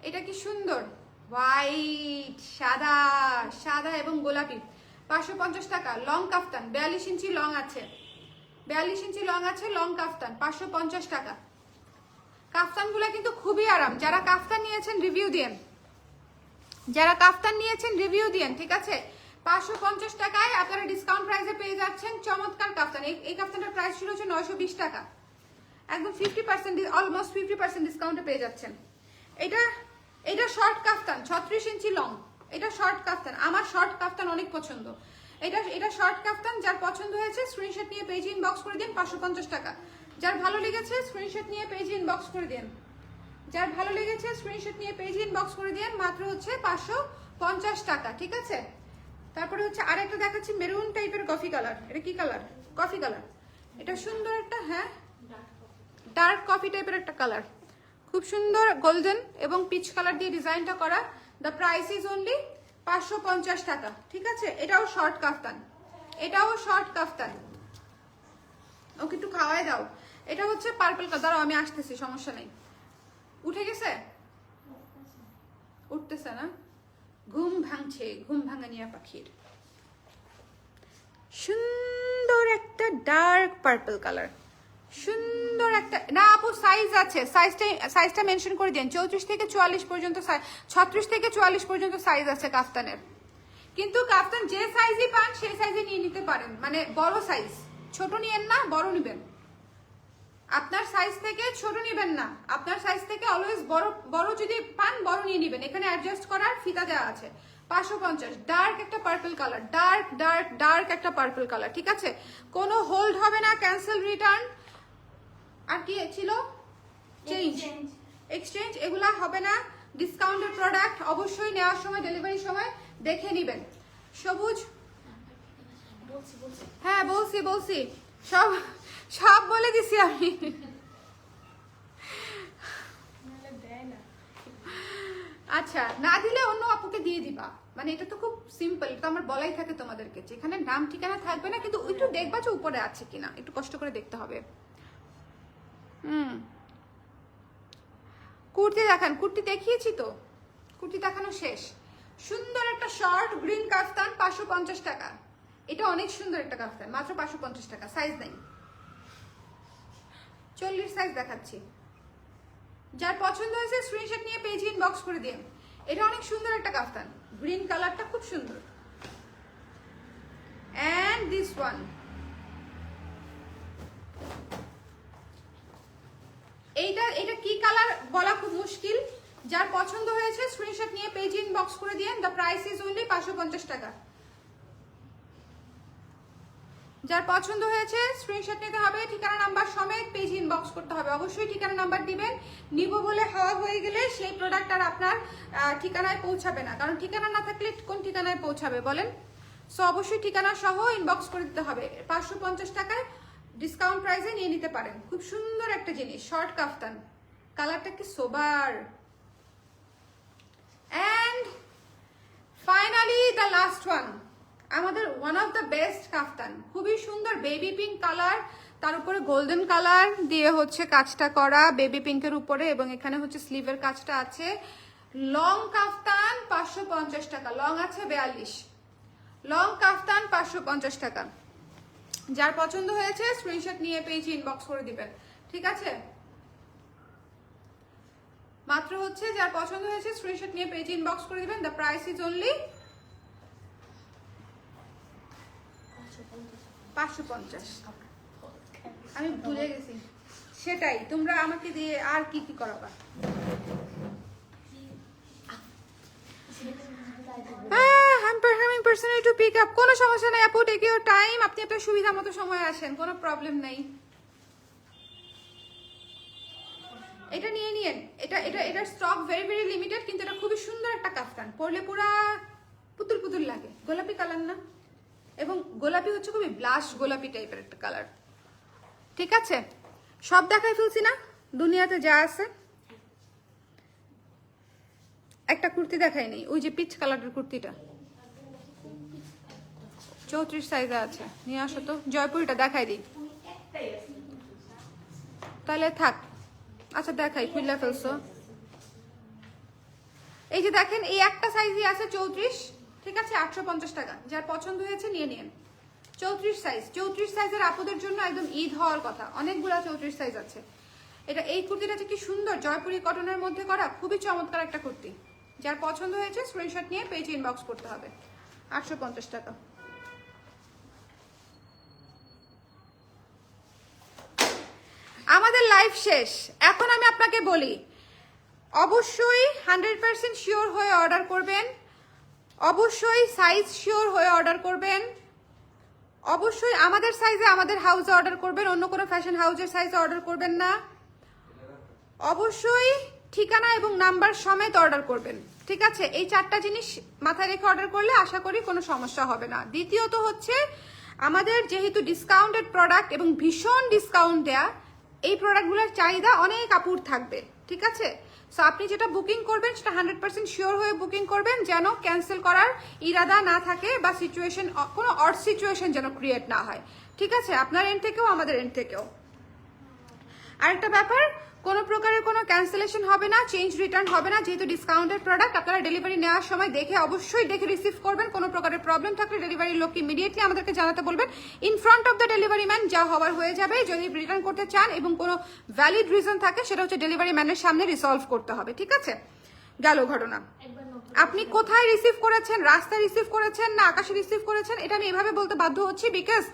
এটা কি সুন্দর, হোয়াইট, সাদা, সাদা এবং গোলাপি। 550 টাকা। লং কাফতান 42 ইঞ্চি লং আছে, 42 ইঞ্চি লং আছে। লং কাফতান 550 টাকা। কাফতানগুলো কিন্তু খুবই আরাম। যারা কাফতান নিয়েছেন রিভিউ দিয়েন, যারা কাফতান নিয়েছেন রিভিউ দিয়েন, ঠিক আছে। 550 টাকায় আপনারা ডিসকাউন্ট প্রাইসে পেয়ে যাচ্ছেন চমৎকার কাফতান। এই কাফতানটার প্রাইস ছিল হচ্ছে 920 টাকা। একদম 50%, অলমোস্ট 50% ডিসকাউন্টে পেয়ে যাচ্ছেন। এটা শর্ট কাফতান 36 ইঞ্চি লং। এটা শর্ট কাফতান, আমার শর্ট কাফতান অনেক পছন্দ। এটা শর্ট কাফতান। যার পছন্দ হয়েছে স্ক্রিনশট নিয়ে পেজ ইনবক্স করে দিন, 550 টাকা। যার ভালো লেগেছে স্ক্রিনশট নিয়ে পেজ ইনবক্স করে দিন, যার ভালো লেগেছে স্ক্রিনশট নিয়ে পেজ ইনবক্স করে দিন। মাত্র হচ্ছে 550 টাকা, ঠিক আছে। তারপরে হচ্ছে আরেকটা দেখাচ্ছি, মেরুন টাইপের কফি কালার। এটা কি কালার? Coffee colour. এটা সুন্দর একটা, হ্যাঁ, ডার্ক কফি টাইপের একটা কালার। খুব সুন্দর গোল্ডেন এবং পিচ কালার দিয়ে ডিজাইনটা করা। দ্য প্রাইস ইজ অনলি 550 টাকা, ঠিক আছে। এটাও শর্ট কাফতান, এটাও শর্ট কাফতান। ওকে একটু খাওয়াই দাও। এটা হচ্ছে পার্পল কালার। দাঁড়াও আমি আসতেছি, সমস্যা নেই। উঠে গেছে? উঠতেছে না? ঘুম ভাঙছে, ঘুম ভাঙানিয়া পাখির। সুন্দর একটা ডার্ক পার্পল কালার, সুন্দর একটা। না আপু সাইজ আছে, সাইজটা মেনশন করে দিন। 34 থেকে 44 পর্যন্ত, 36 থেকে 44 পর্যন্ত সাইজ আছে কাফতানের। কিন্তু কাফতান যে সাইজই পান সেই সাইজে নিয়ে নিতে পারেন, মানে বড় সাইজ। ছোট নিয়েন না, বড় নিবেন। আপনার সাইজ থেকে ছোট নিবেন না, আপনার সাইজ থেকে অলওয়েজ বড় যদি পান বড় নিয়ে নিবেন। এখানে অ্যাডজাস্ট করার ফিতা দেওয়া আছে। 550। ডার্ক একটা purple colour, dark dark dark একটা পার্পল কালার, ঠিক আছে। কোনো হোল্ড হবে না, ক্যান্সেল, রিটার্ন, আর কি ছিল, চেঞ্জ, এক্সচেঞ্জ, এগুলা হবে না। ডিসকাউন্টেড প্রোডাক্ট অবশ্যই নেওয়ার সময়, ডেলিভারির সময় দেখে নিবেন। সবুজ, হ্যাঁ বলছি, সব বলে দিছি আমি। আচ্ছা, না দিলে অন্য আপুকে দিয়ে দিবা, মানে এটা তো খুব সিম্পল। এটা তো আমার বলাই থাকে তোমাদেরকে, যেখানে নাম ঠিকানা থাকবে না, কিন্তু একটু দেখবা যে উপরে আছে কিনা, একটু কষ্ট করে দেখতে হবে। কুর্তি দেখান। কুর্তি দেখিয়েছি তো, কুর্তি দেখানো শেষ। সুন্দর একটা শর্ট গ্রিন কাফতান 550 টাকা। এটা অনেক সুন্দর একটা কাফতান, মাত্র 550 টাকা। সাইজ নাই, 40 সাইজ দেখাচ্ছি। যার পছন্দ হয়েছে স্ক্রিনশট নিয়ে পেজ ইনবক্স করে দিন। এটা অনেক সুন্দর একটা কাফতান, গ্রিন কালারটা খুব সুন্দর। And this one. এটা কি কালার বলা খুব মুশকিল। যার পছন্দ হয়েছে স্ক্রিনশট নিয়ে পেজ ইনবক্স করে দিয়েন। দ্য প্রাইস ইজ অনলি 550 টাকা। যার পছন্দ হয়েছে স্ক্রিনশট নিতে হবে, ঠিকানা নাম্বার সমেত পেজ ইনবক্স করতে হবে। অবশ্যই ঠিকানা নাম্বার দিবেন। নিব বলে হাওয়া হয়ে গেলে সেই প্রোডাক্ট আর আপনার ঠিকানায় পৌঁছাবে না, কারণ ঠিকানা না থাকলে কোন ঠিকানায় পৌঁছাবে বলেন? সো অবশ্যই ঠিকানা সহ ইনবক্স করে দিতে হবে। 550 টাকায় ডিসকাউন্ট প্রাইসে নিয়ে নিতে পারেন। খুব সুন্দর একটা জিনিস, শর্ট কাফতান, কালারটা কি sober. And finally the last one, আমাদের one of the best kaftan, খুবই সুন্দর বেবি পিঙ্ক কালার, তার উপরে গোল্ডেন কালার দিয়ে হচ্ছে কাজটা করা বেবি পিঙ্কের উপরে, এবং এখানে হচ্ছে স্লিভের কাজটা আছে। লং কাফতান 550 টাকা, লং আছে 42, লং কাফতান 550 টাকা। যার পছন্দ হয়েছে স্ক্রিনশট নিয়ে পেজ ইনবক্স করে দিবেন, ঠিক আছে? মাত্র হচ্ছে যার পছন্দ হয়েছে স্ক্রিনশট নিয়ে পেজ ইনবক্স করে দিবেন। The price is only 550। আমি ভুলে গেছি, সেটাই তোমরা আমাকে দিয়ে আর কি কি করাবা। কোনো সমস্যা নাই আপু, টেক ইউর টাইম, আপনি আপনার সুবিধা মতো সময় আসেন, কোনো প্রবলেম নাই। এটা নিয়ে নিয়েন, এটার স্টক ভেরি ভেরি লিমিটেড, কিন্তু এটা খুবই সুন্দর একটা কাফতান, পরলে পুরা পুতুল পুতুল লাগে। গোলাপি কালার না, এবং গোলাপি হচ্ছে খুবই ব্লাশ গোলাপি টাইপের একটা কালার, ঠিক আছে? সব দেখাই ফেলছি না দুনিয়াতে যা আছে? একটা কুর্তি দেখাই নেই, ওই যে পিচ কালারের কুর্তিটা 34 সাইজে আছে, নিয়ে আসো তো। জয়পুরিটা দেখাই দিই তাহলে, থাক। আচ্ছা দেখাই, খুললা ফেলছো। এই যে দেখেন, এই একটা সাইজই আছে 34, ঠিক আছে? 850 টাকা। যার পছন্দ হয়েছে নিয়ে নিন। 34 সাইজ, 34 সাইজের আপুদের জন্য একদম ঈদ হওয়ার কথা, অনেকগুলা 34 সাইজ আছে। এটা এই কুর্তিটা কি সুন্দর, জয়পুরি কটনের মধ্যে করা, খুবই চমৎকার একটা কুর্তি। যার পছন্দ হয়েছে স্ক্রিনশট নিয়ে পেজ ইনবক্স করতে হবে। 850 টাকা। আমাদের লাইভ শেষ, এখন আমি আপনাকে বলি, অবশ্যই 100% শিওর হয়ে অর্ডার করবেন, অবশ্যই সাইজ শিওর হয়ে অর্ডার করবেন, অবশ্যই আমাদের সাইজে আমাদের হাউসে অর্ডার করবেন, অন্য কোনো ফ্যাশন হাউসের সাইজে অর্ডার করবেন না। অবশ্যই ঠিকানা এবং নাম্বার সমেত অর্ডার করবেন, ঠিক আছে? এই 4টা জিনিস মাথায় রেখে অর্ডার করলে আশা করি কোনো সমস্যা হবে না। দ্বিতীয়ত হচ্ছে, আমাদের যেহেতু ডিসকাউন্টেড প্রোডাক্ট এবং ভীষণ ডিসকাউন্ট দেয়া, এই প্রোডাক্টগুলোর চাহিদা অনেক আপুর থাকবে, ঠিক আছে? সো আপনি যেটা বুকিং করবেন সেটা 100% শিওর হয়ে বুকিং করবেন, যেন ক্যান্সেল করার ইরাদা না থাকে বা সিচুয়েশন, কোনো অড সিচুয়েশন যেন ক্রিয়েট না হয়, ঠিক আছে? আপনার এন্ড থেকেও আমাদের এন্ড থেকেও। আরেকটা ব্যাপার, কোনো প্রকারের কোনো ক্যান্সেলেশন হবে না, চেঞ্জ রিটার্ন হবে না, যেহেতু ডিসকাউন্টেড প্রোডাক্ট। আপনারা ডেলিভারি নেওয়ার সময় দেখে, অবশ্যই দেখে রিসিভ করবেন। কোনো প্রকারের প্রবলেম থাকলে ডেলিভারি লোককে ইমিডিয়েটলি আমাদেরকে জানাতে বলবেন, in front of the delivery man, যা হওয়ার হয়ে যাবে। যদি রিটার্ন করতে চান এবং কোনো ভ্যালিড রিজন থাকে, সেটা হচ্ছে ডেলিভারি ম্যানের সামনে রিসলভ করতে হবে, ঠিক আছে? গেল ঘটনা। আপনি কোথায় রিসিভ করেছেন, রাস্তায় রিসিভ করেছেন না আকাশে রিসিভ করেছেন, এটা আমি এভাবে বলতে বাধ্য হচ্ছি, বিকজ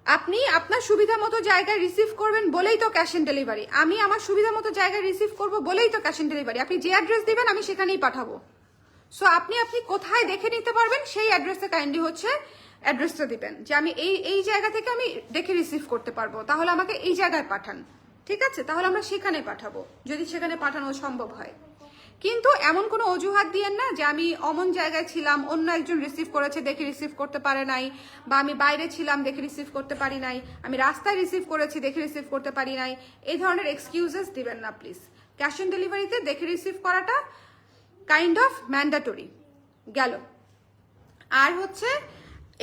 আপনি আপনার সুবিধা মতো জায়গায় রিসিভ করবেন বলেই তো ক্যাশ অন ডেলিভারি। আমি আমার সুবিধা মতো জায়গায় রিসিভ করবো বলেই তো ক্যাশ অন ডেলিভারি। আপনি যে অ্যাড্রেস দিবেন আমি সেখানেই পাঠাবো। সো আপনি কোথায় দেখে নিতে পারবেন, সেই অ্যাড্রেসে কাইন্ডলি হচ্ছে অ্যাড্রেসটা দিবেন, যে আমি এই জায়গা থেকে আমি দেখে রিসিভ করতে পারবো, তাহলে আমাকে এই জায়গায় পাঠান, ঠিক আছে? তাহলে আমরা সেখানে পাঠাবো, যদি সেখানে পাঠানো সম্ভব হয়। কিন্তু এমন কোনো অজুহাত দিয়েন না যে আমি অমন জায়গায় ছিলাম, অন্য একজন রিসিভ করেছে দেখে রিসিভ করতে পারে নাই, বা আমি বাইরে ছিলাম দেখে রিসিভ করতে পারি নাই, আমি রাস্তায় রিসিভ করেছি দেখে রিসিভ করতে পারি নাই, এই ধরনের এক্সকিউজেস দিবেন না প্লিজ। ক্যাশ অন ডেলিভারিতে দেখে রিসিভ করাটা কাইন্ড অফ ম্যান্ডেটরি গেল। আর হচ্ছে,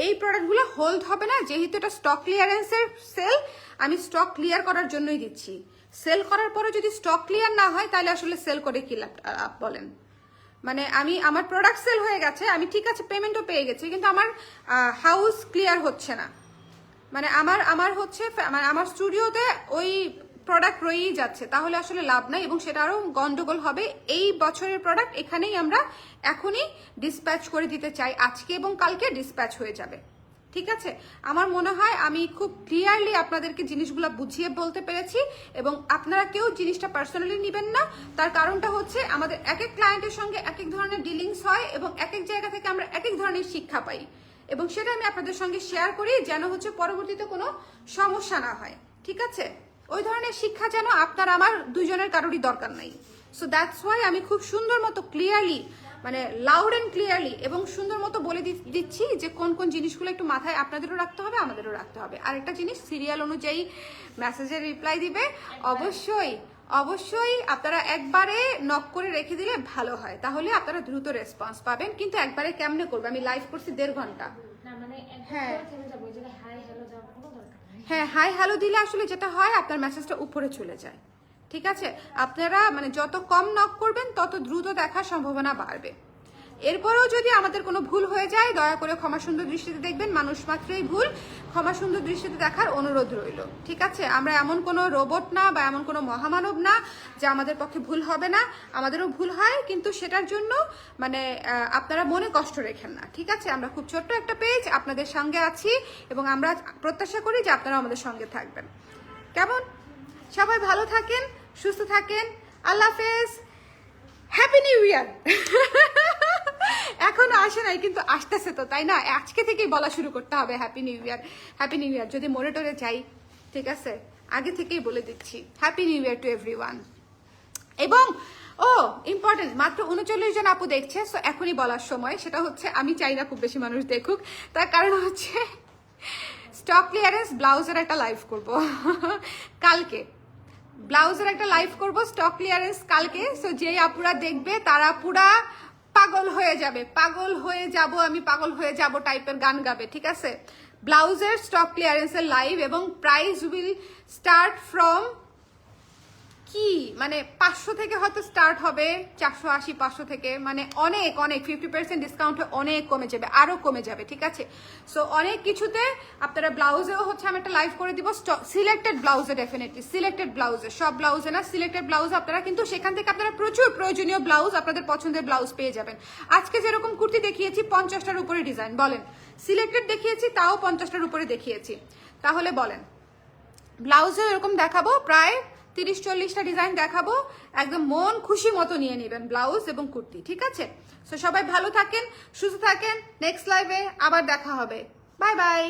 এই প্রোডাক্টগুলো হোল্ড হবে না, যেহেতু এটা স্টক ক্লিয়ারেন্সের সেল, আমি স্টক ক্লিয়ার করার জন্যই দিচ্ছি। সেল করার পরে যদি স্টক ক্লিয়ার না হয়, তাহলে আসলে সেল করে কি লাভ বলেন? মানে আমার প্রোডাক্ট সেল হয়ে গেছে, আমি ঠিক আছে পেমেন্টও পেয়ে গেছি, কিন্তু আমার হাউস ক্লিয়ার হচ্ছে না। মানে আমার হচ্ছে, মানে আমার স্টুডিওতে ওই প্রোডাক্ট রয়েই যাচ্ছে, তাহলে আসলে লাভ নাই এবং সেটা আরও গন্ডগোল হবে। এই বছরের প্রোডাক্ট এখানেই আমরা এখনই ডিসপ্যাচ করে দিতে চাই, আজকে এবং কালকে ডিসপ্যাচ হয়ে যাবে। ঠিক আছে, আমার মনে হয় আমি খুব ক্লিয়ারলি আপনাদেরকে জিনিসগুলো বুঝিয়ে বলতে পেরেছি এবং আপনারা কেউ জিনিসটা পার্সোনালি নেবেন না। তার কারণটা হচ্ছে আমাদের এক এক ক্লায়েন্টের সঙ্গে এক এক ধরনের ডিলিংস হয় এবং এক এক জায়গা থেকে আমরা এক এক ধরনের শিক্ষা পাই এবং সেটা আমি আপনাদের সঙ্গে শেয়ার করি যেন হচ্ছে পরবর্তীতে কোনো সমস্যা না হয়। ঠিক আছে, ওই ধরনের শিক্ষা যেন আপনার আমার দুইজনের কারোরই দরকার নাই। সো দ্যাটস ওয়াই আমি খুব সুন্দর মতো ক্লিয়ারলি, মানে লাউড অ্যান্ড ক্লিয়ারলি এবং সুন্দর মতো বলে দিচ্ছি যে কোন কোন জিনিসগুলো একটু মাথায় আপনাদেরও রাখতে হবে, আমাদেরও রাখতে হবে। আর একটা জিনিস, সিরিয়াল অনুযায়ী মেসেজের রিপ্লাই দিবে। অবশ্যই অবশ্যই আপনারা একবারে নক করে রেখে দিলে ভালো হয়, তাহলে আপনারা দ্রুত রেসপন্স পাবেন। কিন্তু একবারে কেমনে করবে, আমি লাইভ করছি 1.5 ঘন্টা। হ্যাঁ হ্যাঁ, হাই হ্যালো দিলে আসলে যেটা হয় আপনার মেসেজটা উপরে চলে যায়। ঠিক আছে, আপনারা মানে যত কম নক করবেন তত দ্রুত দেখার সম্ভাবনা বাড়বে। এরপরেও যদি আমাদের কোনো ভুল হয়ে যায় দয়া করে ক্ষমা সুন্দর দৃষ্টিতে দেখবেন, মানুষ মাত্রই ভুল, ক্ষমা সুন্দর দৃষ্টিতে দেখার অনুরোধ রইল। ঠিক আছে, আমরা এমন কোনো রোবট না বা এমন কোনো মহামানব না যে আমাদের পক্ষে ভুল হবে না, আমাদেরও ভুল হয়, কিন্তু সেটার জন্য মানে আপনারা মনে কষ্ট রেখেন না। ঠিক আছে, আমরা খুব ছোট্ট একটা পেজ আপনাদের সঙ্গে আছি এবং আমরা প্রত্যাশা করি যে আপনারা আমাদের সঙ্গে থাকবেন। কেমন? সবাই ভালো থাকেন, সুস্থ থাকেন, আল্লাহ হাফেজ, হ্যাপি নিউ ইয়ার। এখনো আসে নাই কিন্তু আসতেছে তো, তাই না? আজকে থেকেই বলা শুরু করতে হবে happy new year, happy new year. যদি মরে টরে যাই, ঠিক আছে, আগে থেকেই বলে দিচ্ছি happy new year to everyone. এবং ইম্পর্টেন্ট, মাত্র 39 জন আপু দেখছে, সো এখনই বলার সময়। সেটা হচ্ছে আমি চাই না খুব বেশি মানুষ দেখুক, তার কারণ হচ্ছে স্টক ক্লিয়ারেন্স ব্লাউজের একটা লাইভ করব কালকে, ব্লাউজের একটা লাইভ করব স্টক ক্লিয়ারেন্স কালকে। সো যেই আপুরা দেখবে তারা পুরা পাগল হয়ে যাবে, পাগল হয়ে যাব আমি, পাগল হয়ে যাব টাইপের গান গাবে। ঠিক আছে, ব্লাউজের স্টক ক্লিয়ারেন্সের লাইভ এবং প্রাইস উইল স্টার্ট ফ্রম কি মানে 500 থেকে হয়তো স্টার্ট হবে, 480 500 থেকে, মানে অনেক অনেক 50% ডিসকাউন্ট অনেক কমে যাবে, আরো কমে যাবে। ঠিক আছে, সো অনেক কিছুতে আপনারা ব্লাউজেও হচ্ছে আমি একটা লাইভ করে দিব, সিলেক্টেড ব্লাউজে, ডেফিনেটলি সিলেক্টেড ব্লাউজে, সব ব্লাউজে না, সিলেক্টেড ব্লাউজ আপনারা কিন্তু সেখান থেকে আপনারা প্রচুর প্রয়োজনীয় ব্লাউজ, আপনাদের পছন্দের ব্লাউজ পেয়ে যাবেন। আজকে যেরকম কুর্তি দেখিয়েছি 50টার উপরে ডিজাইন, বলেন সিলেক্টেড দেখিয়েছি তাও 50টার উপরে দেখিয়েছি, তাহলে বলেন ব্লাউজে এরকম দেখাবো প্রায় 30-40টা ডিজাইন দেখাবো, একদম মন খুশি মতো নিয়ে নেবেন ব্লাউজ এবং কুর্তি। ঠিক আছে, সো সবাই ভালো থাকেন, সুস্থ থাকেন, নেক্সট লাইভে আবার দেখা হবে, বাই বাই।